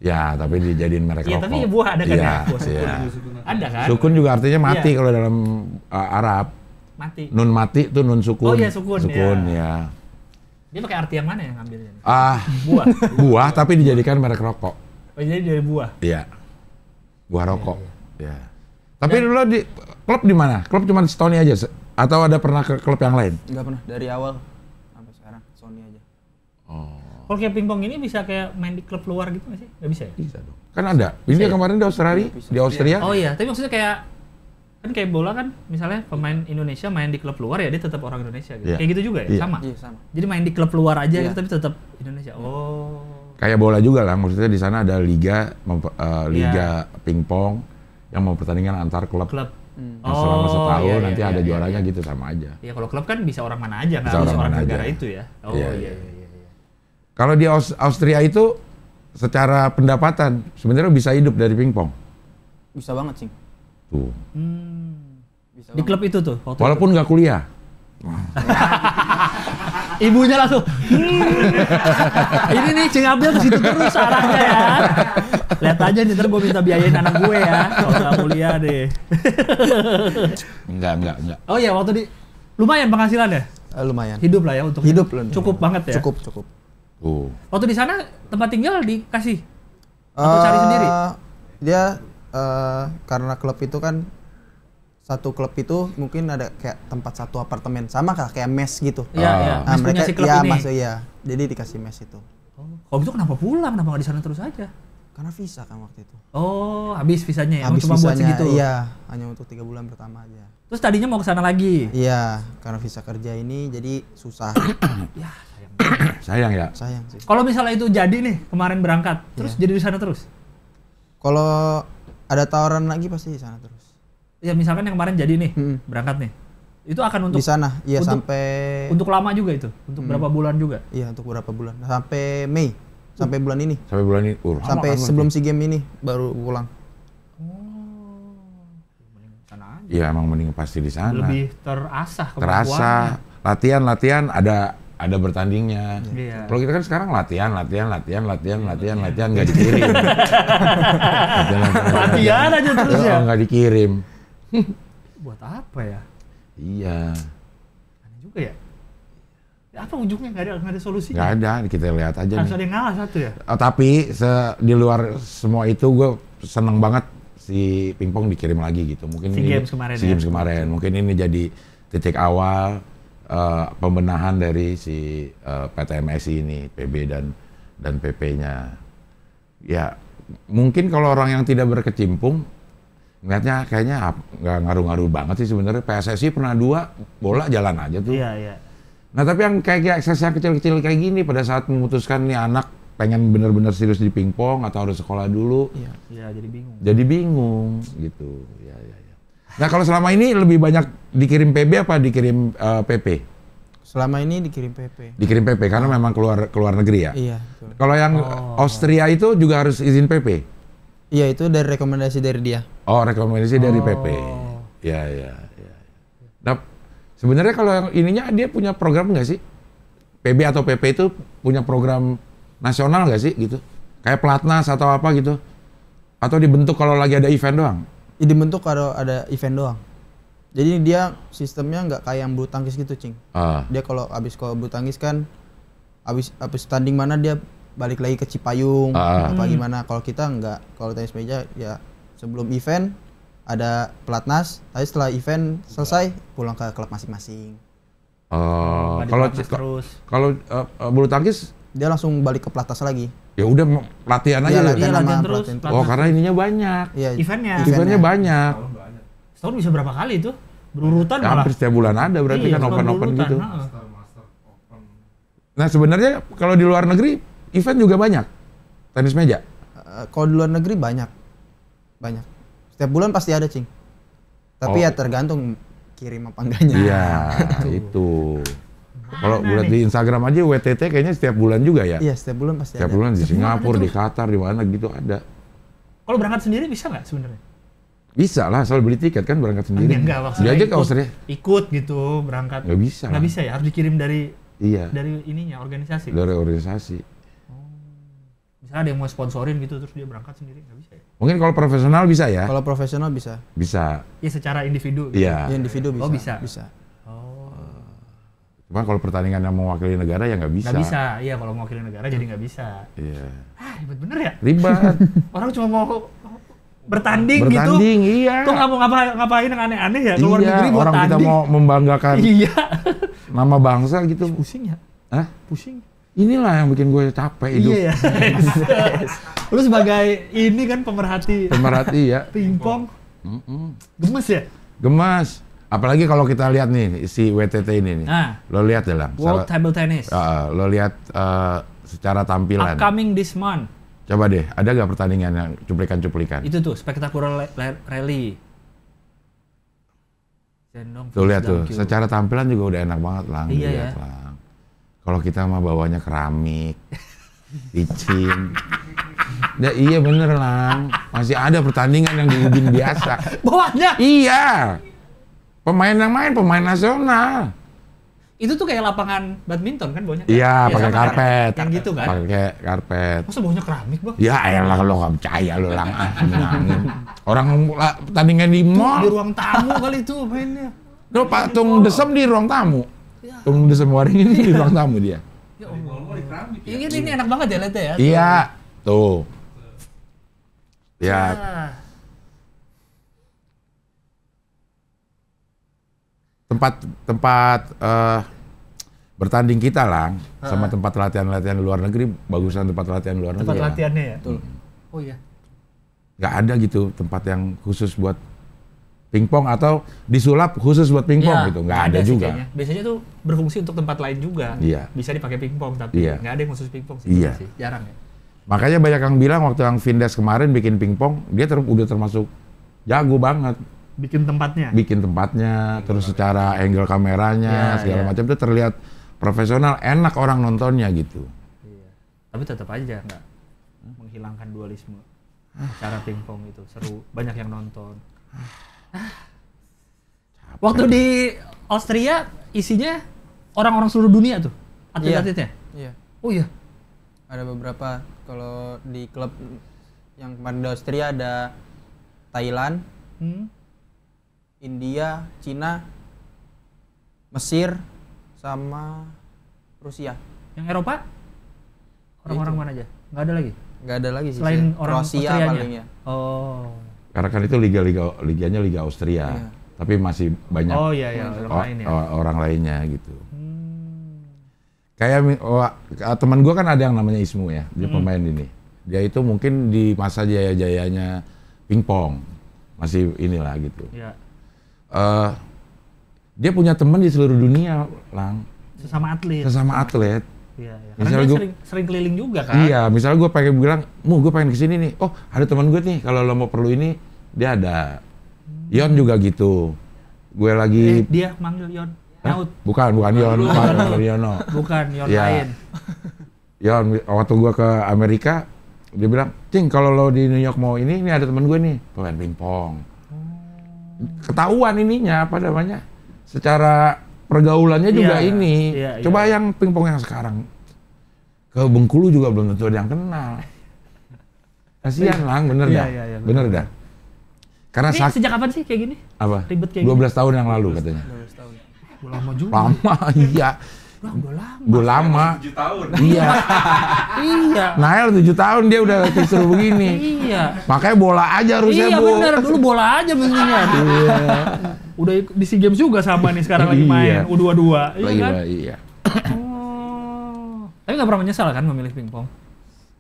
Ya, tapi dijadiin merek Iya, rokok. tapi buah ada kan Iya, ya, buah sukun. iya. Ada kan? Sukun juga artinya mati Iya. kalau dalam Arab. Mati. Nun mati tuh nun sukun. Oh iya, sukun, Sukun ya. ya. Dia pakai arti yang mana yang ngambilnya? nih? Buah. Buah tapi dijadikan merek rokok. Oh jadi dari buah. Iya. Buah rokok. Iya. Tapi dulu di klub di mana? Klub cuma Stony aja atau ada pernah ke klub yang lain? Enggak pernah dari awal sampai sekarang Sony aja. Oh. Kalau kayak pingpong ini bisa kayak main di klub luar gitu nggak sih? Nggak bisa ya? Bisa dong. Kan ada. Ini kemarin di Australia, di Austria. Oh iya, tapi maksudnya kayak kan kayak bola kan, misalnya pemain Indonesia main di klub luar ya dia tetap orang Indonesia gitu. Iya. Kayak gitu juga ya, Iya. sama. Iya sama. Jadi main di klub luar aja Iya. gitu tapi tetap Indonesia. Oh. Kayak bola juga lah, maksudnya di sana ada liga Iya. pingpong yang mempertandingkan antar klub. Klub. Yang selama setahun iya, nanti iya, ada iya, juaranya iya. gitu sama aja. Iya, kalau klub kan bisa orang mana aja, nggak Bisa harus orang orang mana negara aja. itu ya. Oh Iya, iya, iya. iya, iya. Kalau di Austria itu secara pendapatan sebenarnya bisa hidup dari pingpong. Bisa banget, Cing. Tuh. Bisa Di banget. klub itu tuh. waktu Walaupun nggak kuliah. Ibunya langsung ini nih Cing Abdel ke situ terus arahnya ya. Lihat aja nih ntar gue minta biayain anak gue ya kalau nggak kuliah deh. Enggak. Oh iya, waktu di lumayan penghasilannya. Lumayan. Hidup lah ya untuk Hidup loh. cukup banget ya. Cukup. Tuh. Waktu di sana tempat tinggal dikasih atau cari sendiri? Dia karena klub itu kan satu klub itu mungkin ada kayak tempat satu apartemen sama kah kayak mes gitu. Iya, iya. Nah, Mes punya mereka si klub ya ini. masuk ya. Jadi dikasih mes itu. Oh, kalau gitu kenapa pulang? Kenapa nggak di sana terus aja? Karena visa kan waktu itu. Oh, habis visanya ya? Habis Cuma buat visanya, segitu? Iya, hanya untuk 3 bulan pertama aja. Terus tadinya mau ke sana lagi? Iya, karena visa kerja ini jadi susah. Ya, Sayang ya. Sayang sih. kalau misalnya itu jadi nih, kemarin berangkat, terus jadi di sana terus? Kalau ada tawaran lagi pasti di sana terus. Ya misalkan yang kemarin jadi nih, Hmm. berangkat nih. Itu akan untuk Di sana, iya untuk- sampai untuk lama juga itu? Untuk berapa bulan juga? iya untuk beberapa bulan. Nah, sampai Mei, sampai bulan ini. Sampai bulan ini. lama Sampai kan sebelum berarti. SEA Games ini baru pulang. Sana aja. Iya, emang mending pasti di sana. Lebih terasah Terasa latihan ada bertandingnya. Iya. Kalau kita kan sekarang latihan nggak dikirim. Latihan aja terus ya? Nggak dikirim. Buat apa ya? Iya. Aneh juga ya? Ya apa ujungnya? Nggak ada solusinya? Nggak ada, kita lihat aja Harus nih. ada yang ngalah satu ya? Tapi di luar semua itu gue seneng banget si pingpong dikirim lagi gitu. Mungkin SEA ini Games kemarin SEA ya. Games kemarin. Mungkin ini jadi titik awal pembenahan dari si PTMSI ini, PB dan PP-nya. Ya, mungkin kalau orang yang tidak berkecimpung ngeliatnya kayaknya nggak ngaruh-ngaruh banget sih sebenarnya. PSSI pernah 2 bola jalan aja tuh. Iya, iya. Nah, tapi yang kayak akses yang kecil-kecil kayak gini pada saat memutuskan nih anak pengen bener-bener serius di pingpong atau harus sekolah dulu. Iya, jadi bingung. Jadi bingung gitu. Ya. Nah, kalau selama ini lebih banyak dikirim PB apa dikirim PP? Selama ini dikirim PP. Dikirim PP karena memang keluar negeri ya. Iya, betul. Kalau yang Austria itu juga harus izin PP. Iya, itu dari rekomendasi dari dia. Oh, rekomendasi dari PP. Ya. Nah, sebenarnya kalau yang ininya dia punya program nggak sih? PB atau PP itu punya program nasional nggak sih gitu? Kayak pelatnas atau apa gitu? Atau dibentuk kalau lagi ada event doang? Dibentuk kalau ada event doang. Jadi dia sistemnya nggak kayak yang bulu tangkis gitu, Cing. Dia kalau bulu tangkis kan habis tanding mana dia balik lagi ke Cipayung apa gimana. Kalau kita nggak. Kalau tenis meja ya sebelum event ada pelatnas, tapi setelah event selesai pulang ke klub masing-masing. Kalau bulu tangkis dia langsung balik ke pelatnas lagi. ya udah latihan aja. Latihan terus. Oh, karena ininya banyak. Iya. Eventnya banyak. Setahun bisa berapa kali itu? Berurutan Ya, malah. hampir setiap bulan ada berarti Iya, kan open berurutan, gitu. Master open. Nah, sebenarnya kalau di luar negeri event juga banyak. Tenis meja. Kalau di luar negeri banyak. Setiap bulan pasti ada, Cing. Tapi ya tergantung kirim apa enggaknya. Iya, itu. Kalau buat di Instagram aja WTT kayaknya setiap bulan juga ya. Iya, setiap bulan pasti Setiap ada. bulan di Singapura, di Qatar, di mana gitu ada. Kalau berangkat sendiri bisa nggak sebenarnya? Bisa lah, soal beli tiket kan berangkat sendiri. Enggak, Dia maksudnya aja ke Austria. ikut gitu berangkat. Nggak bisa Nggak lah. bisa ya, harus dikirim dari Iya, ininya organisasi. dari organisasi. Misalnya ada yang mau sponsorin gitu terus dia berangkat sendiri nggak bisa ya? Mungkin kalau profesional bisa ya? Kalau profesional bisa. Bisa. Ya secara individu. Gitu. Iya. Ya, individu bisa. Oh, bisa. Bisa. Cuma kalau pertandingan yang mewakili negara ya nggak bisa. Nggak bisa, iya kalau mewakili negara jadi nggak bisa. Iya. Ribet bener ya? Ribet. Orang cuma mau bertanding gitu. Bertanding, iya. Tuh nggak mau ngapain yang aneh-aneh ya? Keluar Iya, negeri buat orang kita tanding. mau membanggakan Iya. nama bangsa gitu. Pusing ya? Hah? Pusing. Inilah yang bikin gue capek hidup. Iya ya. Lu sebagai ini kan pemerhati Pemerhati ya. pingpong, gemes ya? Gemas. Apalagi kalau kita lihat nih si WTT ini nih. Nah. Lo lihat ya Lang. World Table Tennis. Lo lihat secara tampilan. Upcoming this month. Coba deh, ada gak pertandingan yang cuplikan-cuplikan? Itu tuh Spectacular Rally. Tuh lihat tuh, secara tampilan juga udah enak banget Lang. Iya dilihat, ya. Lang. Kalau kita mah bawanya keramik, licin. Ya, iya bener Lang, masih ada pertandingan yang di ubin biasa. Bawahnya. Iya, pemain yang main pemain nasional. Itu tuh kayak lapangan badminton kan bawahnya. Iya, Ya, pakai sama karpet. Yang gitu kan. Pakai karpet. Masa bawahnya keramik, Bang? Ya elah lo nggak percaya lo Lang, menangin. Orang pertandingan di Di mall, ruang tamu kali itu mainnya. lo patung desem di ruang tamu. Tung desem waring ini di ruang tamu dia. Ya Allah. Ini enak banget ya lihatnya ya. Iya, tuh. Ya, Ah. tempat bertanding kita Lang sama tempat latihan-latihan di luar negeri bagusan tempat latihan di luar Tempat negeri. latihannya ya. Oh iya. Nggak ada gitu tempat yang khusus buat pingpong atau disulap khusus buat pingpong Ya, gitu. Nggak ada sih juga. kayaknya. Biasanya tuh berfungsi untuk tempat lain juga. Iya. Bisa dipakai pingpong tapi Iya. nggak ada yang khusus pingpong sih. Iya. Sih. Jarang ya. Makanya banyak yang bilang waktu yang Vindes kemarin bikin pingpong, dia udah termasuk jago banget. Bikin tempatnya. Bikin tempatnya, terus secara angle kameranya, Iya, segala iya. macam itu terlihat profesional, enak orang nontonnya gitu. Iya. Tapi tetap aja nggak menghilangkan dualisme. Cara pingpong itu seru, banyak yang nonton. Waktu di Austria isinya orang-orang seluruh dunia tuh atlet-atletnya. Iya. Oh iya. Ada beberapa. Kalau di klub yang kemarin di Austria ada Thailand, India, Cina, Mesir, sama Rusia. Yang Eropa? Orang-orang mana aja? Nggak ada lagi? Nggak ada lagi sih. Selain orang Kroasia Austrianya? paling ya. Oh. Karena kan itu liganya Liga Austria. Iya. Tapi masih banyak Oh iya ya, orang lain ya. orang lainnya gitu. Kayak teman gue kan ada yang namanya Ismu ya, dia pemain ini. Dia itu mungkin di masa jaya-jayanya pingpong masih inilah gitu. Iya. Dia punya teman di seluruh dunia, Lang. Sesama atlet. Sesama atlet. Iya, iya. Misalnya Karena dia sering keliling juga kan. Iya, misalnya gue pengen bilang, gue pengen kesini nih. Oh, ada teman gue nih. Kalau lo mau perlu ini, dia ada. Yon juga gitu. Gue lagi. Dia manggil Yon. Nyaut. Bukan Yon. Bukan Yono. Bukan Yon Ya. lain. Yon, waktu gue ke Amerika, dia bilang, Cing, kalau lo di New York mau ini ada teman gue nih, pemain pingpong. Ketahuan ininya, apa namanya? Secara pergaulannya juga Iya, ini. iya, Coba iya. yang pingpong yang sekarang. Ke Bengkulu juga belum tentu ada yang kenal. Kasihan Lang, bener Iya, dah. iya, iya, Bener dah. Karena Ini sejak kapan sih kayak gini? apa? ribet kayak 12 tahun yang lalu katanya. 12 tahun. Udah lama juga. Lama, iya. Udah lama. Udah lama. 7 tahun. Iya. Iya. Nael 7 tahun dia udah kisruh begini. Iya. Makanya bola aja harusnya, Iya Bu. bener, dulu bola aja mestinya. Iya. Udah di SEA Games juga sama nih sekarang lagi Iya. main U22. Iya Lagi, kan? iya. Oh. Tapi nggak pernah menyesal kan memilih pingpong?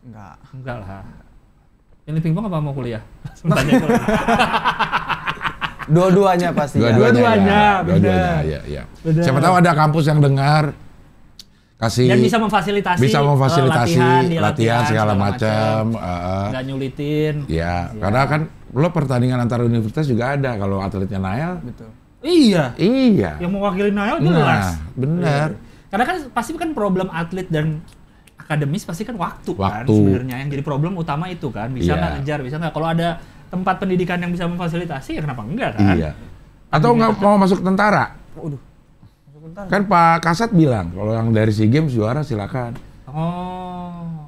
Enggak. Enggak lah. Pilih pingpong apa mau kuliah? Tanya itu lagi. Dua-duanya pasti. ya. Dua-duanya, ya. bener. Dua-duanya, iya, iya. Bener. Siapa tahu ada kampus yang dengar kasih Dan bisa memfasilitasi, latihan segala macam. Nggak nyulitin. Ya, karena kan lo pertandingan antar universitas juga ada kalau atletnya Nael. Betul. Iya. Iya. Yang mewakili Nael jelas. Nah, benar. Karena kan pasti kan problem atlet dan akademis pasti kan waktu. Kan Waktu. sebenarnya yang jadi problem utama itu kan, bisa Iya. nggak ngejar, bisa nggak. Kalau ada tempat pendidikan yang bisa memfasilitasi ya kenapa enggak kan? Iya. Atau nggak mau masuk tentara? Waduh. Masuk bentar. Kan Pak Kasat bilang kalau yang dari SEA Games juara silakan. Oh.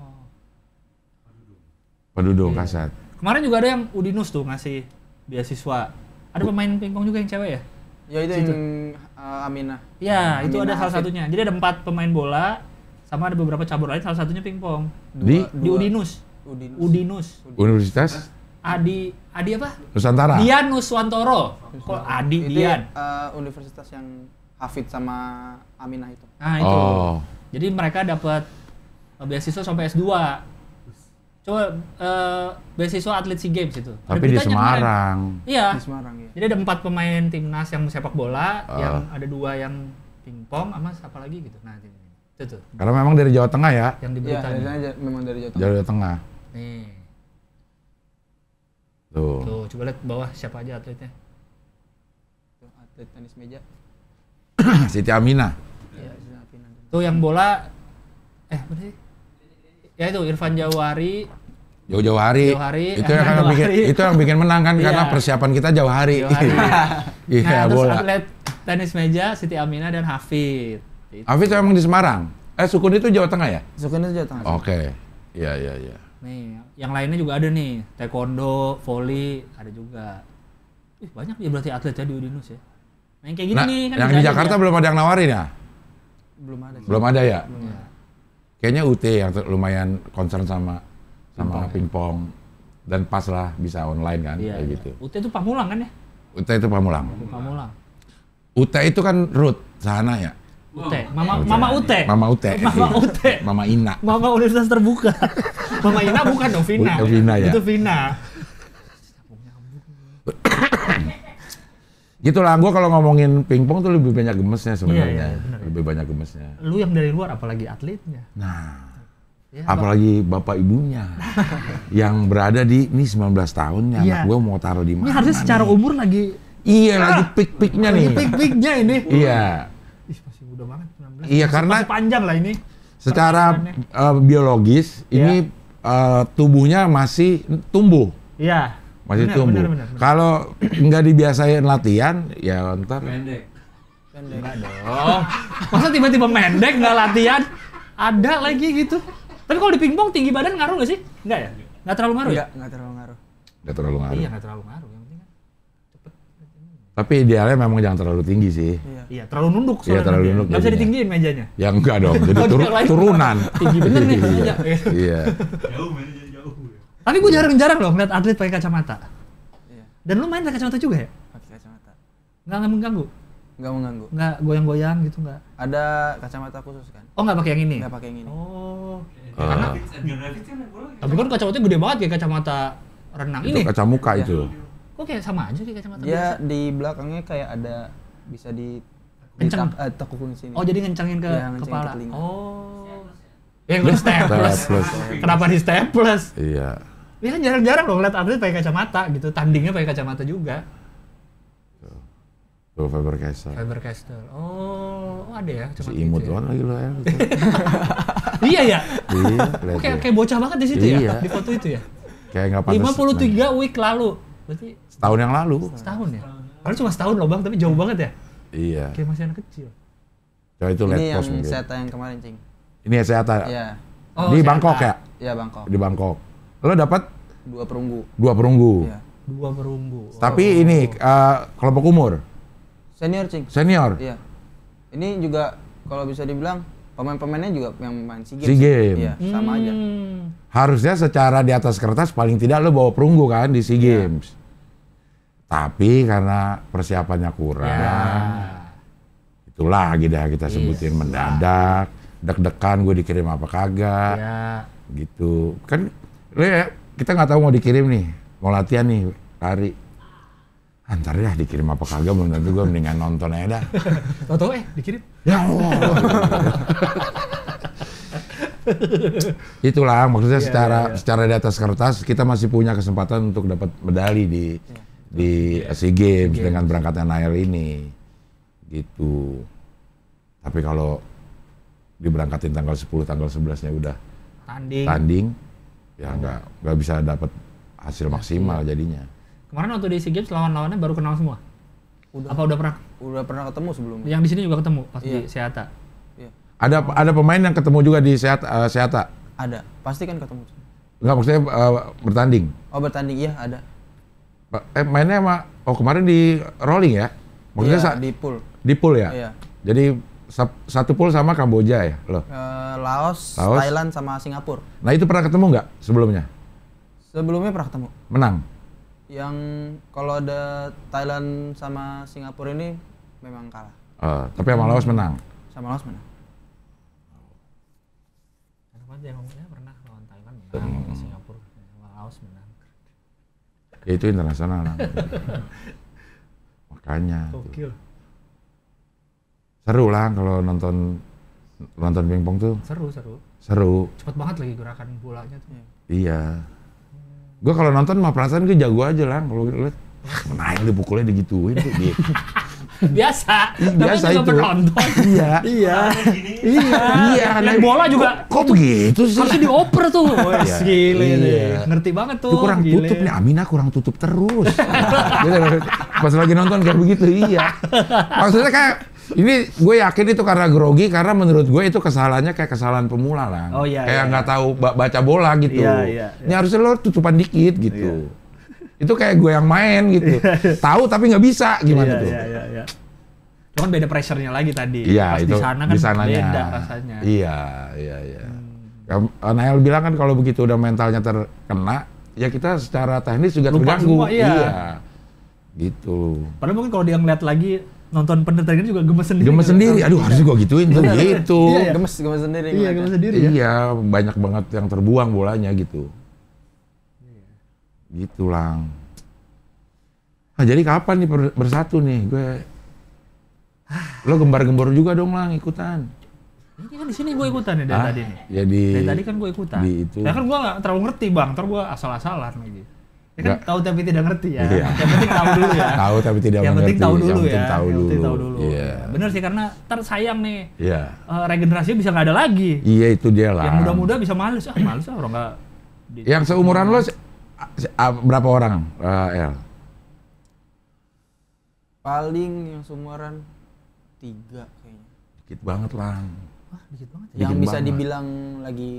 Pak Dudung Iya. Kasat. Kemarin juga ada yang Udinus tuh ngasih beasiswa. Ada pemain pingpong juga yang cewek ya? Ya itu yang Aminah. Iya, itu ada Aminah salah Hafid. satunya. Jadi ada 4 pemain bola, sama ada beberapa cabur lain, salah satunya pingpong. Di Di Udinus. Udinus. Udinus. Universitas Adi apa? Nusantara. Dian Nuswantoro. Kok Adi Itu Dian? universitas yang Hafid sama Aminah itu. Nah, itu. Oh. Jadi mereka dapat beasiswa sampai S2. Coba beasiswa atlet SEA Games itu. Ada Tapi di beritanya kemarin. Semarang. Iya. Di Semarang ya. Jadi ada 4 pemain timnas yang sepak bola, yang ada 2 yang pingpong sama siapa lagi gitu. Nah, itu tuh Karena memang dari Jawa Tengah ya. yang Iya, diberitakan. dari sana memang dari Jawa Tengah. Jawa Tengah. Nih, Tuh. tuh coba lihat bawah siapa aja atletnya. Tuh, atlet tenis meja. Siti Aminah. Iya, Zina Aminah. Tuh yang bola apa sih? Ya itu Irfan Jawahari. Jauh-jauh hari. Jauh hari, Itu yang jauh bikin hari. itu yang bikin menang kan karena Iya. persiapan kita jauh hari. Jawahari. Iya, Nah, terus bola. atlet tenis meja Siti Aminah dan Hafid. Itu. Hafiz emang di Semarang. Sukun itu Jawa Tengah ya? Sukun itu Jawa Tengah. Oke. Iya, iya, iya. Nih, yang lainnya juga ada nih. Taekwondo, volley, ada juga. Ih, banyak ya berarti atlet ya di Udinus ya. Nah, yang kayak gini Nah, nih kan yang bisa di aja Jakarta dia. belum ada yang nawarin ya? Belum ada sih. Belum ada ya? Iya. Kayaknya UT yang lumayan concern sama pingpong. Dan pas lah bisa online kan, Iya, kayak iya. gitu. UT itu Pamulang kan ya? UT itu Pamulang. Pamulang. UT itu kan root sana ya? UT. Mama UT. Mama UT. Mama UT. Mama Ina. Mama Universitas Terbuka. Mama Ina bukan dong, Vina. Vina ya? Itu Vina. Gitu lah, gue kalau ngomongin pingpong tuh lebih banyak gemesnya sebenarnya. Iya, iya, benar. Lebih banyak gemesnya. Lu yang dari luar apalagi atletnya. Nah, Ya, apalagi bapak ibunya yang berada di ini 19 tahunnya. Iya. Anak gue mau taruh di ini mana? harusnya secara nih? umur lagi Iya, lagi pik-piknya nih. pik-piknya ini. Iya. Ih, masih muda banget 19. Iya, Masih- karena masih panjang lah ini. Secara biologis Iya. ini tubuhnya masih tumbuh. Iya. Masih Benar, tumbuh. benar. Kalau nggak dibiasain latihan, ya ntar Pendek. Enggak dong. Masa tiba-tiba pendek nggak latihan? Ada lagi gitu. Tapi kalau di pingpong tinggi badan ngaruh nggak sih? Enggak ya? Nggak terlalu ngaruh ya? Enggak terlalu ngaruh. nggak terlalu ngaruh. Iya, nggak terlalu ngaruh. Yang penting kan cepet. Tapi idealnya memang jangan terlalu tinggi sih. Iya. Iya, terlalu nunduk Iya, soalnya. terlalu nanti ya. nunduk Nggak bisa jadinya. ditinggiin mejanya. Ya enggak dong, jadi Oh, yang lain. turunan. Tinggi bener nih Iya. meja. Iya. Jauh mainnya jauh. Tapi gue jarang-jarang loh ngeliat atlet pakai kacamata. Iya. Dan lu main pakai kacamata juga ya? Pakai kacamata. Nggak mengganggu? Nggak mengganggu. Nggak goyang-goyang gitu nggak? Ada kacamata khusus kan? Oh nggak pakai yang ini? Nggak pakai yang ini. Oh. Karena grafis kan boleh. Tapi kan kacamatanya gede banget kayak kacamata renang Itu ini. kaca muka Iya. itu. Kok kayak sama aja kayak kacamata Dia biasa? di belakangnya kayak ada bisa Kenceng. tekukin sini. Oh jadi ngencengin ke Iya, ngencengin kepala. ke telinga. Oh. Yang di staples. Staples. Kenapa di staples? Iya. Ya kan jarang-jarang loh ngeliat atlet pakai kacamata gitu. Tandingnya pakai kacamata juga. Tuh Faber-Castell. Faber-Castell. Oh ada ya Si kacamata imut gitu ya? banget lagi lo ya. Iya ya. Iya, Kok lihat kayak tuh. kayak bocah banget di situ Iya. ya di foto itu ya. Kayak nggak pantas. 53 week lalu. Berarti Setahun yang lalu. setahun ya. Padahal cuma setahun loh Bang, tapi jauh banget ya. Iya. Kayak masih anak kecil. Coba itu lihat Ini yang post mungkin. Seata yang kemarin, Cing. Ini Seata. Iya. Oh, Di Seata. Bangkok ya? Iya, Bangkok. Di Bangkok. Lo dapat 2 perunggu. 2 perunggu. Iya. 2 perunggu. Tapi ini kelompok umur Senior, Cing. senior. Iya. Ini juga kalau bisa dibilang pemain-pemainnya juga yang main SEA Games. SEA Games. Iya, sama aja. Harusnya secara di atas kertas paling tidak lo bawa perunggu kan di SEA Games. Tapi karena persiapannya kurang, itu lagi dah kita sebutin mendadak, deg-degan gue dikirim apa kagak, Ya. gitu. Kan lo ya, kita nggak tahu mau dikirim nih, mau latihan nih lari. Antar dah dikirim apa kagak, belum tentu gue mendingan nonton aja dah. Tahu dikirim. Ya Allah. Itulah maksudnya secara di atas kertas kita masih punya kesempatan untuk dapat medali di SEA Games dengan berangkatnya Nael ini. Gitu. Tapi kalau diberangkatin tanggal 10, tanggal 11-nya udah tanding ya nggak bisa dapat hasil maksimal jadinya. Kemarin waktu di SEA Games lawan-lawannya baru kenal semua. Apa udah pernah? Udah pernah ketemu sebelumnya. Yang di sini juga ketemu pas Iya. di Seata. Iya. Ada pemain yang ketemu juga di Seata. Ada. Pasti kan ketemu. Nggak maksudnya bertanding. Oh, bertanding iya ada. Mainnya sama kemarin di rolling ya? Maksudnya Iya, di pool. di pool ya? Iya. Jadi satu pool sama Kamboja ya loh. Laos, Laos. Thailand sama Singapura. Nah itu pernah ketemu nggak sebelumnya? Sebelumnya pernah ketemu. Menang? Yang kalau ada Thailand sama Singapura ini memang kalah. Tapi sama Laos menang? Sama Laos mana? Enak banget ya ngomongnya pernah lawan Thailand menang, Singapura sama Laos menang. Ya itu internasional. Makanya. Gokil. Seru lah kalau nonton pingpong tuh. Seru. Seru. Cepet banget lagi gerakan bolanya tuh. Iya. Gue kalau nonton mah perasaan gue jago aja lah. Kalau lihat naik dipukulnya digituin tuh. Gitu. Biasa. Biasa Namanya juga itu. penonton. Iya. Iya. Iya. Lihat bola juga. Kok begitu sih? Harusnya dioper tuh. Wes Iya. gile Iya. deh. Ngerti banget tuh. Itu kurang gile. tutup nih, Amina kurang tutup terus. Gitu, pas lagi nonton kayak begitu, iya. Maksudnya kayak, ini gue yakin itu karena grogi, karena menurut gue itu kesalahannya kayak kesalahan pemula lah. Oh, iya, kayak iya. nggak tahu baca bola gitu. Iya. Ini harusnya lo tutupan dikit gitu. Itu kayak gue yang main gitu. Tahu tapi nggak bisa, gimana tuh? Iya. Cuman beda pressure-nya lagi tadi. Iya, Pas itu di sana kan di sananya. beda rasanya. Iya. Nael bilang kan kalau begitu udah mentalnya terkena, ya kita secara teknis juga Lupa terganggu. semua, iya. Gitu. Padahal mungkin kalau dia ngeliat lagi nonton pertandingan juga gemes sendiri. Gemes gitu. sendiri, aduh harusnya gua gituin tuh gitu. Iya. Gemes sendiri. Iya, ngeliatnya. gemes sendiri ya. Iya, banyak banget yang terbuang bolanya gitu. Gitu lang. Nah, jadi kapan nih bersatu nih? Gue lo gembar-gembor juga dong lang ikutan. Ini kan di sini gue ikutan nih dari tadi nih. Ya di Dari tadi kan gue ikutan. di itu. Ya kan gue nggak terlalu ngerti bang, ntar gue asal-asalan lagi. Ya kan Nggak. tahu tapi tidak ngerti ya. Iya. Yang penting tahu dulu ya. Tahu tapi tidak Yang mengerti. penting tahu dulu Yang ya. penting tahu Yang penting tahu dulu. dulu. Iya. Bener sih karena ntar sayang nih. Iya. Regenerasinya bisa nggak ada lagi. Iya itu dia lah. Yang muda-muda bisa males orang nggak. Yang seumuran lo berapa orang? El? Paling yang seumuran 3 kayaknya. Dikit banget lang. Wah dikit banget ya. Yang Dikit bisa banget. dibilang lagi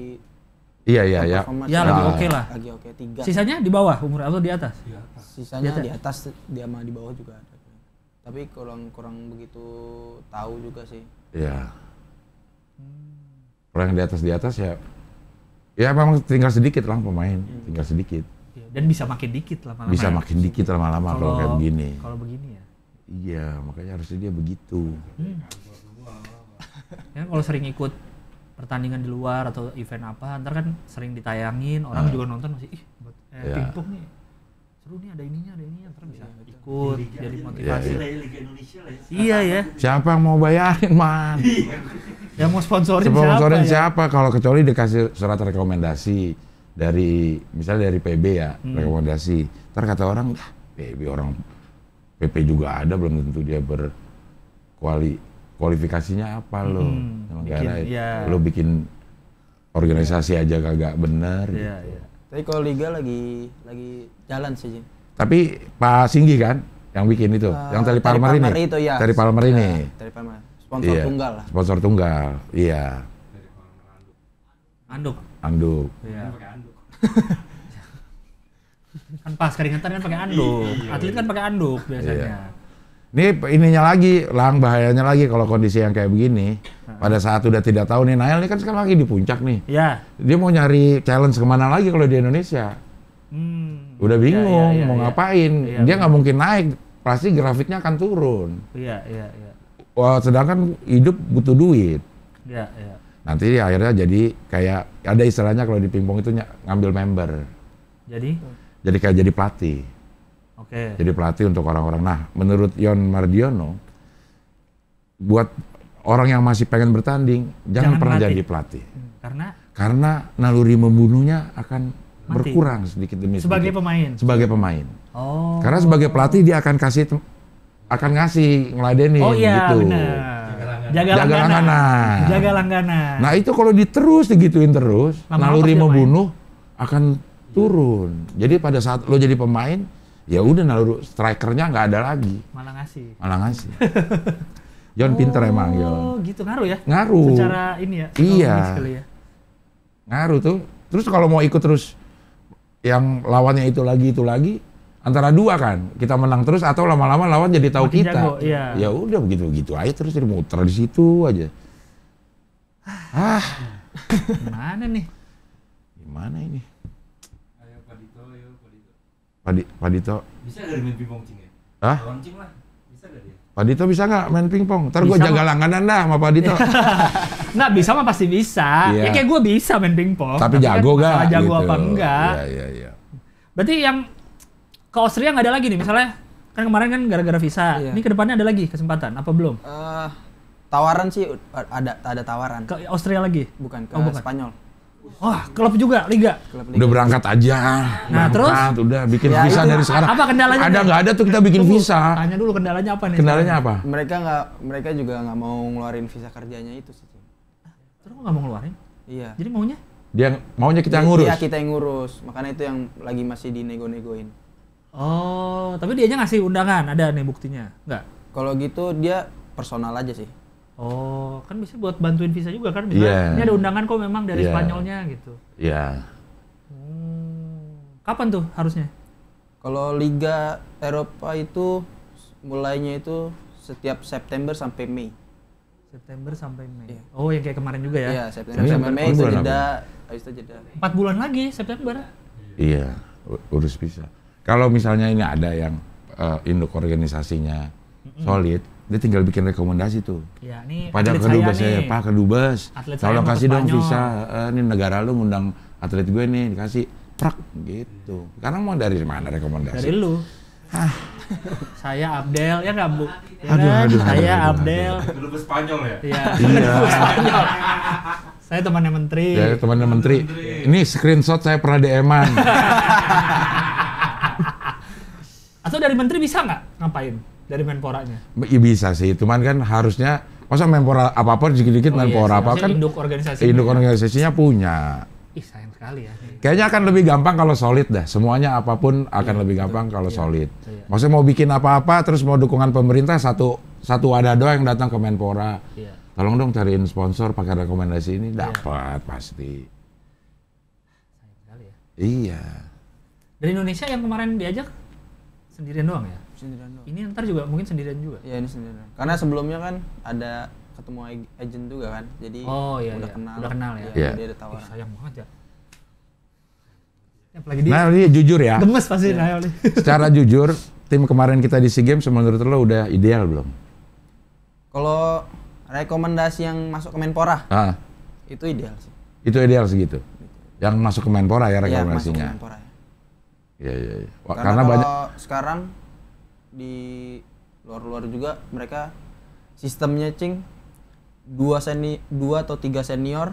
Iya. performa Ya sih. lagi oke lah. Lagi oke 3. Sisanya di bawah umur atau di atas? Sisanya Di di atas, dia sama di bawah juga ada. Tapi kurang begitu tahu juga sih. Iya. Kalau yang di atas ya. Ya memang tinggal sedikit lang pemain, tinggal sedikit. Iya, dan bisa makin dikit lama-lama. Bisa ya. makin dikit lama-lama kalau kayak begini. Kalau begini ya. Iya, makanya harusnya dia begitu. Ya kalau sering ikut pertandingan di luar atau event apa, ntar kan sering ditayangin, orang juga nonton masih pingpong nih. Seru nih, ada ininya, ntar bisa ikut, jadi motivasi. Liga Indonesia lah ya. Iya ya. Siapa yang mau bayarin, Man? Yang mau sponsorin Sponsorin siapa? siapa? Kalau kecuali dikasih surat rekomendasi dari misalnya dari PB ya, rekomendasi. Ntar kata orang, PB orang PP juga ada, belum tentu dia kualifikasinya apa lo? Lo bikin organisasi aja kagak bener. Iya, gitu. iya. Tapi kalau liga lagi jalan sih, Jin. Tapi Pak Singgi kan yang bikin itu, yang Tali Palmer ini. Itu, ya. Tali Palmer ini. Tali Palmer. Sponsor tunggal lah. Sponsor tunggal, iya. Anduk. Iya. Pakai anduk. Kan pas keringetan kan pakai anduk. Atlet kan pakai anduk biasanya. Iya. Ini ininya lagi, bahayanya lagi kalau kondisi yang kayak begini. Pada saat udah tidak tahu nih, Nael ini kan sekarang lagi di puncak nih. Iya. Dia mau nyari challenge kemana lagi kalau di Indonesia? Udah bingung mau ngapain. Iya, dia nggak mungkin naik, pasti grafiknya akan turun. Iya. Wah, sedangkan hidup butuh duit. Iya. Nanti akhirnya jadi kayak ada istilahnya kalau di pingpong itu ngambil member. Jadi kayak jadi pelatih. Oke. Jadi pelatih untuk orang-orang. Nah, menurut Yon Mardiono, buat orang yang masih pengen bertanding, jangan pernah jadi pelatih. Karena naluri membunuhnya akan berkurang sedikit demi sedikit. Sebagai pemain. Oh. Karena sebagai pelatih dia akan ngasih ngeladenin gitu. Benar. Jaga langganan. Nah, itu kalau digituin terus, naluri membunuh akan turun. Jadi pada saat lo jadi pemain, ya udah naluri strikernya nggak ada lagi. Malah ngasih. Yon pinter emang, Yon. Oh, gitu ngaruh ya? Ngaruh. Secara ini ya? Iya. Ya? Ngaruh tuh. Terus kalau mau ikut terus yang lawannya itu lagi, antara dua kan, kita menang terus atau lama-lama lawan jadi tahu makin kita. Jago, iya. Ya udah begitu aja terus jadi muter di situ aja. Gimana ini? Ayo Pak Dito. Pak Dito. Bisa dari main pingpong Cing ya? Hah? Lawan Cing lah. Bisa gak dia? Pak Dito bisa nggak main pingpong? Ntar gue jaga langganan dah sama Pak Dito. Nggak bisa mah pasti bisa. Iya. Ya kayak gue bisa main pingpong. Tapi jago kan gak? Jago gitu. apa enggak? Iya. Berarti yang ke Austria nggak ada lagi nih, misalnya kan kemarin kan gara-gara visa. Iya. Ini kedepannya ada lagi kesempatan? Apa belum? Tawaran sih ada tawaran. Ke Austria lagi? Bukan, ke bukan. Spanyol. Wah, klub juga, liga. Udah berangkat aja. Nah, terus? Udah bikin Ya, visa itu dari sekarang. apa kendalanya Ada nih? nggak ada tuh kita bikin visa. Tanya dulu kendalanya apa nih? Kendalanya apa? Mereka juga nggak mau ngeluarin visa kerjanya itu sih. Terus kok nggak mau ngeluarin? Iya. Jadi maunya? Dia maunya kita yang ngurus. Iya, kita yang ngurus. Makanya itu yang lagi masih dinego-negoin. Oh, tapi dianya ngasih undangan, ada nih buktinya? Nggak? Kalau gitu dia personal aja sih. Oh, kan bisa buat bantuin visa juga kan? Misalnya, ini ada undangan kok memang dari Spanyolnya gitu. Iya. Kapan tuh harusnya? Kalau Liga Eropa itu mulainya itu setiap September sampai Mei. September sampai Mei. Iya. Oh, yang kayak kemarin juga ya? Iya, September sampai Mei itu jeda, habis itu jeda. 4 bulan lagi September. Iya, urus visa. Kalau misalnya ini ada yang induk organisasinya solid, dia tinggal bikin rekomendasi tuh. Ya, ini Pada kedubes saya, Pak Kedubes, tolong kasih dong visa. Ini negara lu ngundang atlet gue nih, dikasih prak gitu. Sekarang mau dari mana rekomendasi? dari lu. Saya Abdel, ya nggak Bu? Ya Aduh, kan? aduh, Saya aduh, Abdel. Dulu ke Spanyol ya? Iya. Iya. Saya temannya menteri. Ya, temannya menteri. Ini screenshot saya pernah DM-an. Atau dari menteri bisa nggak ngapain? Dari Menporanya? Ya, bisa sih, cuman kan harusnya masa Menpora apa-apa dikit-dikit Menpora apa kan induk organisasinya punya. Ih, sayang sekali ya. Kayaknya akan lebih gampang kalau solid dah. Semuanya apapun akan lebih gampang kalau solid. Maksudnya mau bikin apa-apa terus mau dukungan pemerintah satu wadah doang yang datang ke Menpora. Iya. Tolong dong cariin sponsor pakai rekomendasi ini, dapat pasti. Sayang sekali ya. Iya. Dari Indonesia yang kemarin diajak sendirian doang ya? Sendirian doang. Ini ntar juga mungkin sendirian juga. Iya, ini sendirian. Karena sebelumnya kan ada ketemu agent juga kan. Jadi Oh iya, udah iya. kenal. Udah kenal ya. Iya, Iya. Dia ada Ih, tawaran. sayang banget ya. Apalagi dia Nah, ini jujur ya. gemes pasti Nael nih. Secara jujur, tim kemarin kita di SEA Games menurut lo udah ideal belum? Kalau rekomendasi yang masuk ke Menpora Ah, itu ideal sih. itu ideal segitu. Yang masuk ke Menpora ya Iya, masuk ke rekomendasinya. Menpora. Iya, iya, iya. Wah, Karena karena kalau banyak sekarang di luar-luar juga mereka sistemnya Cing 2 atau 3 senior,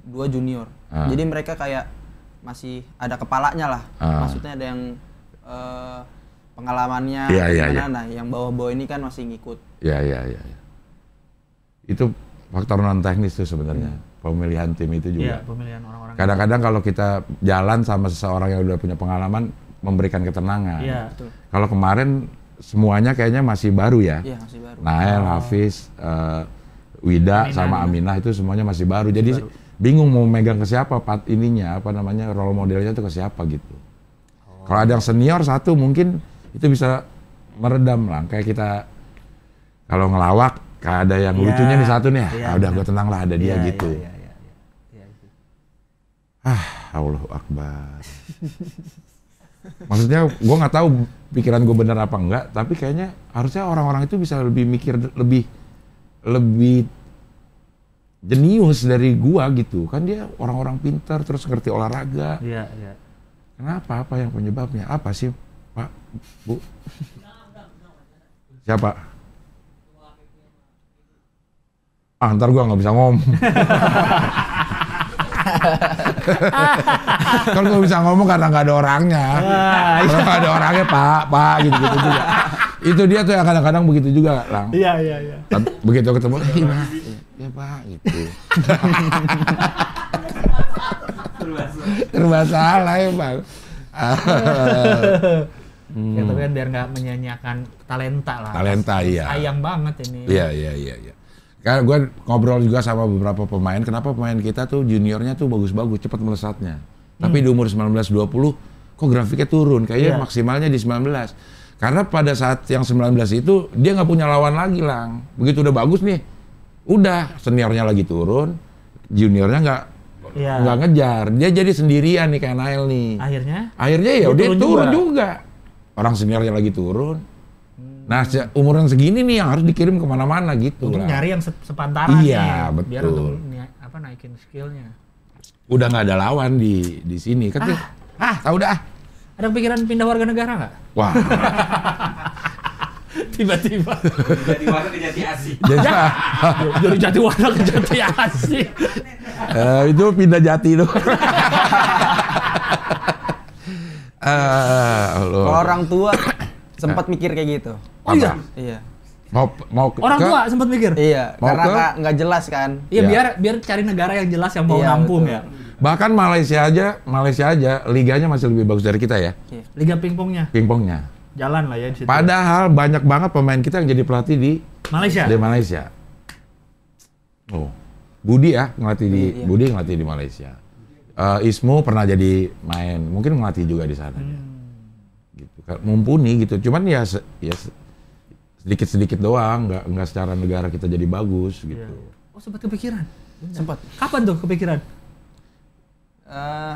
2 junior. Ah. Jadi mereka kayak masih ada kepalanya lah. Ah. Maksudnya ada yang pengalamannya Iya, iya, gimana. iya. Nah, yang bawah-bawah ini kan masih ngikut. ya, ya, ya, ya. Itu faktor non teknis tuh sebenarnya. Pemilihan tim itu Iya, juga. pemilihan orang-orang. Kadang-kadang kalau kita jalan sama seseorang yang udah punya pengalaman memberikan ketenangan. Iya. Betul. Kalau kemarin semuanya kayaknya masih baru ya. Iya, masih baru. Nael, Hafiz, Wida Aminah sama juga. Aminah itu semuanya masih baru. Jadi bingung mau megang ke siapa role modelnya itu ke siapa gitu. Kalau ada yang senior satu mungkin itu bisa meredam lah. Kayak kita kalau ngelawak ada yang Iya. lucunya nih satu nih. Iya, Udah benar. gue tenang lah ada dia Iya, gitu. Iya, iya, iya. Iya, itu. Allahu Akbar. Maksudnya gue nggak tahu pikiran gue benar apa enggak, tapi kayaknya harusnya orang-orang itu bisa lebih mikir lebih jenius dari gua gitu. Kan dia orang-orang pintar terus ngerti olahraga. Iya, iya. Kenapa? Apa yang penyebabnya? Apa sih, Pak, Bu? Siapa? Ntar gua nggak bisa ngomong. Kalau nggak bisa ngomong karena nggak ada orangnya. Kalau nggak ada orangnya, Pak, gitu-gitu juga. Itu dia tuh yang kadang-kadang begitu juga, Lang. Iya, iya, iya. Begitu ketemu, Pak, ya Pak, gitu. Serba salah ya, Pak. Ya, tapi kan biar nggak menyanyiakan talenta lah. Talenta, iya. Sayang banget ini. Iya. Kan gue ngobrol juga sama beberapa pemain, kenapa pemain kita tuh juniornya tuh bagus-bagus, cepat melesatnya. Tapi di umur 19-20, kok grafiknya turun, kayaknya Iya. maksimalnya di 19. Karena pada saat yang 19 itu, dia nggak punya lawan lagi, Lang. Begitu udah bagus nih, udah seniornya lagi turun, juniornya Iya. nggak ngejar. Dia jadi sendirian nih kayak Nael nih. Akhirnya ya Dia dia turun turun juga. juga. Orang seniornya lagi turun. Nah, umuran segini nih yang harus dikirim kemana-mana gitu Untuk lah. nyari yang sepantaran Iya, nih. Biar betul. untuk naikin skillnya. Udah nggak ada lawan di sini. Kan tahu dah. Ada pikiran pindah warga negara nggak? Wah. Tiba-tiba. Jadi warna ke Jati Asih. Jadi, Dari Jatiwarna ke Jati Asih. itu pindah Jati tuh. Kalau orang tua sempat mikir kayak gitu. Oh iya? Iya. Mau Orang tua sempat mikir? Iya, Mau karena ke- nggak jelas kan. Iya, Iya. biar cari negara yang jelas yang mau Iya, nampung betul. ya. Bahkan Malaysia aja liganya masih lebih bagus dari kita ya, Iya. Liga pingpongnya pingpongnya. jalan lah ya di situ. Padahal banyak banget pemain kita yang jadi pelatih di Malaysia. Malaysia. Oh, Budi ya ngelatih di Iya. Budi ngelatih di Malaysia. Ismu pernah jadi main, mungkin ngelatih juga di sana. dia. Gitu, mumpuni gitu. Cuman ya sedikit-sedikit doang, nggak secara negara kita jadi bagus gitu. Iya. Oh, sempat kepikiran. Sempat. Kapan tuh kepikiran?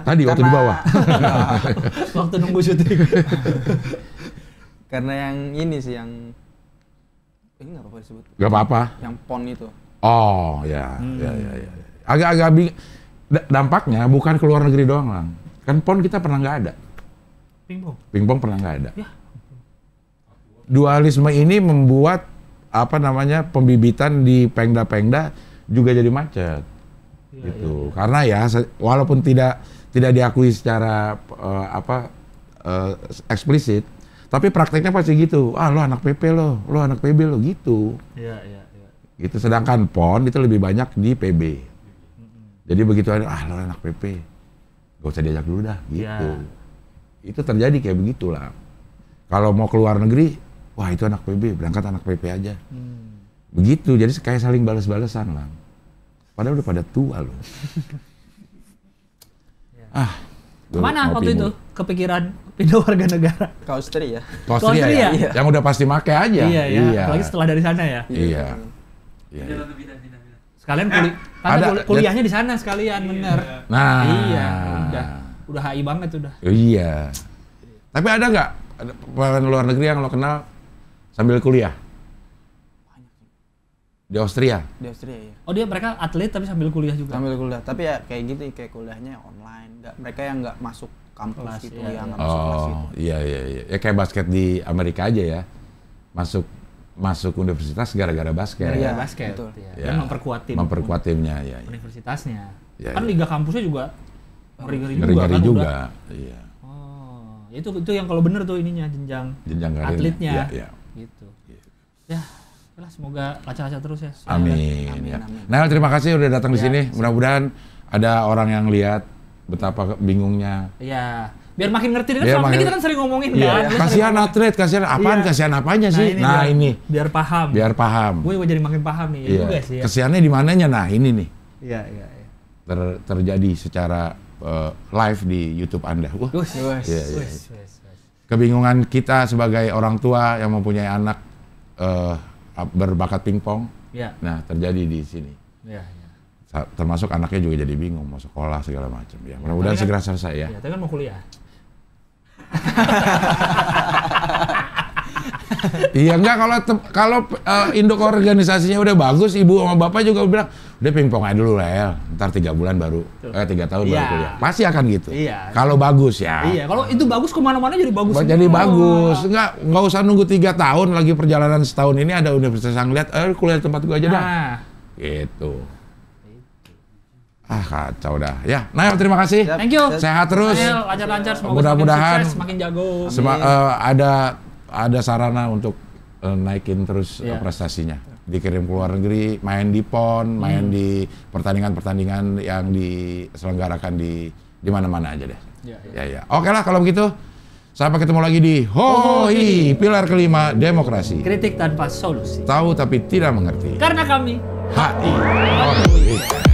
Tadi waktu di bawah. Waktu nunggu syuting. Karena yang ini sih yang ini nggak apa-apa disebut. Gak apa-apa. Yang pon itu. Oh ya. Agak-agak dampaknya bukan ke luar negeri doang lah. Kan PON kita pernah nggak ada. Pingpong. Pingpong pernah nggak ada. Ya. Dualisme ini membuat pembibitan di pengda-pengda juga jadi macet. Gitu. Karena ya walaupun tidak diakui secara eksplisit, tapi prakteknya pasti gitu. Lo anak PP lo anak PB lo gitu. Iya. Gitu. Sedangkan PON itu lebih banyak di PB. Jadi begitu ada lo anak PP, gak usah diajak dulu dah gitu. Ya. Itu terjadi kayak begitulah. Kalau mau keluar negeri, wah itu anak PB, berangkat anak PP aja. Begitu, jadi kayak saling balas-balasan lah. Padahal udah pada tua loh. Gua Kemana ngopi waktu itu mulu. kepikiran pindah warga negara? Ke Austria ya. Ke Austria Austria? ya? Iya. Yang udah pasti make aja. Iya. Apalagi setelah dari sana ya. Iya. Pindah. Sekalian kuliahnya di sana sekalian, bener. Nah, Iya, udah. udah HI banget udah. Iya. Tapi ada nggak pemain luar negeri yang lo kenal sambil kuliah? Di Austria? Di Austria ya. Oh mereka atlet tapi sambil kuliah juga? Sambil kuliah, tapi ya kayak gitu, kayak kuliahnya online. Mereka yang nggak masuk kampus kelas, gitu, iya, yang nggak masuk kelas gitu. Iya. Ya kayak basket di Amerika aja ya. Masuk universitas gara-gara basket. Gara-gara basket. Betul. Ya. Dan memperkuat timnya ya. Universitasnya. Ya, kan ya. liga kampusnya juga ngeri-ngeri Ngeri-ngeri juga. juga. Iya. Oh, itu yang kalau bener tuh ininya jenjang Karirnya. atletnya. Iya. Gitu. Ya, semoga lancar-lancar terus ya. Amin. Amin, Ya. amin. Nah, terima kasih udah datang di sini. Mudah-mudahan ada orang yang lihat betapa bingungnya. Iya. Biar makin ngerti kan, Biar selama ini makin- kita kan sering ngomongin Iya. kan. Kasihan atlet, kasihan apaan? Iya. Kasihan apanya sih? Nah, ini biar paham. biar paham. Gue jadi makin paham nih. Iya. Juga sih ya. Kesiannya di mananya? Nah, ini nih. Iya. Terjadi secara live di YouTube Anda. Wah. Wes. Iya. Kebingungan kita sebagai orang tua yang mempunyai anak berbakat pingpong. Iya. Nah, terjadi di sini. Iya. Termasuk anaknya juga jadi bingung mau sekolah segala macam. Ya, mudah-mudahan Tapi kan- segera selesai ya. Iya, tapi kan mau kuliah. Iya enggak kalau induk organisasinya udah bagus, ibu sama bapak juga bilang udah pingpong aja dulu lah, ntar 3 bulan baru 3 tahun baru Iya. kuliah. Pasti akan gitu. Iya. Kalau bagus ya. Iya, kalau itu bagus kemana-mana jadi bagus. Jadi semua. bagus, nggak usah nunggu 3 tahun lagi perjalanan setahun ini ada universitas yang lihat, kuliah di tempat gua aja dah. Nah, Gitu. Kacau dah. Ya, Nael terima kasih. thank you. Sehat terus. Nael, lancar-lancar, semoga Mudah-mudahan semakin sukses, semakin jago. Ada sarana untuk naikin terus Iya. prestasinya. Dikirim ke luar negeri, main di PON, main di pertandingan-pertandingan yang diselenggarakan di mana-mana aja deh. Iya. Ya. Oke lah kalau begitu. Sampai ketemu lagi di HOI, pilar kelima demokrasi. Kritik tanpa solusi. Tahu tapi tidak mengerti. Karena kami HI.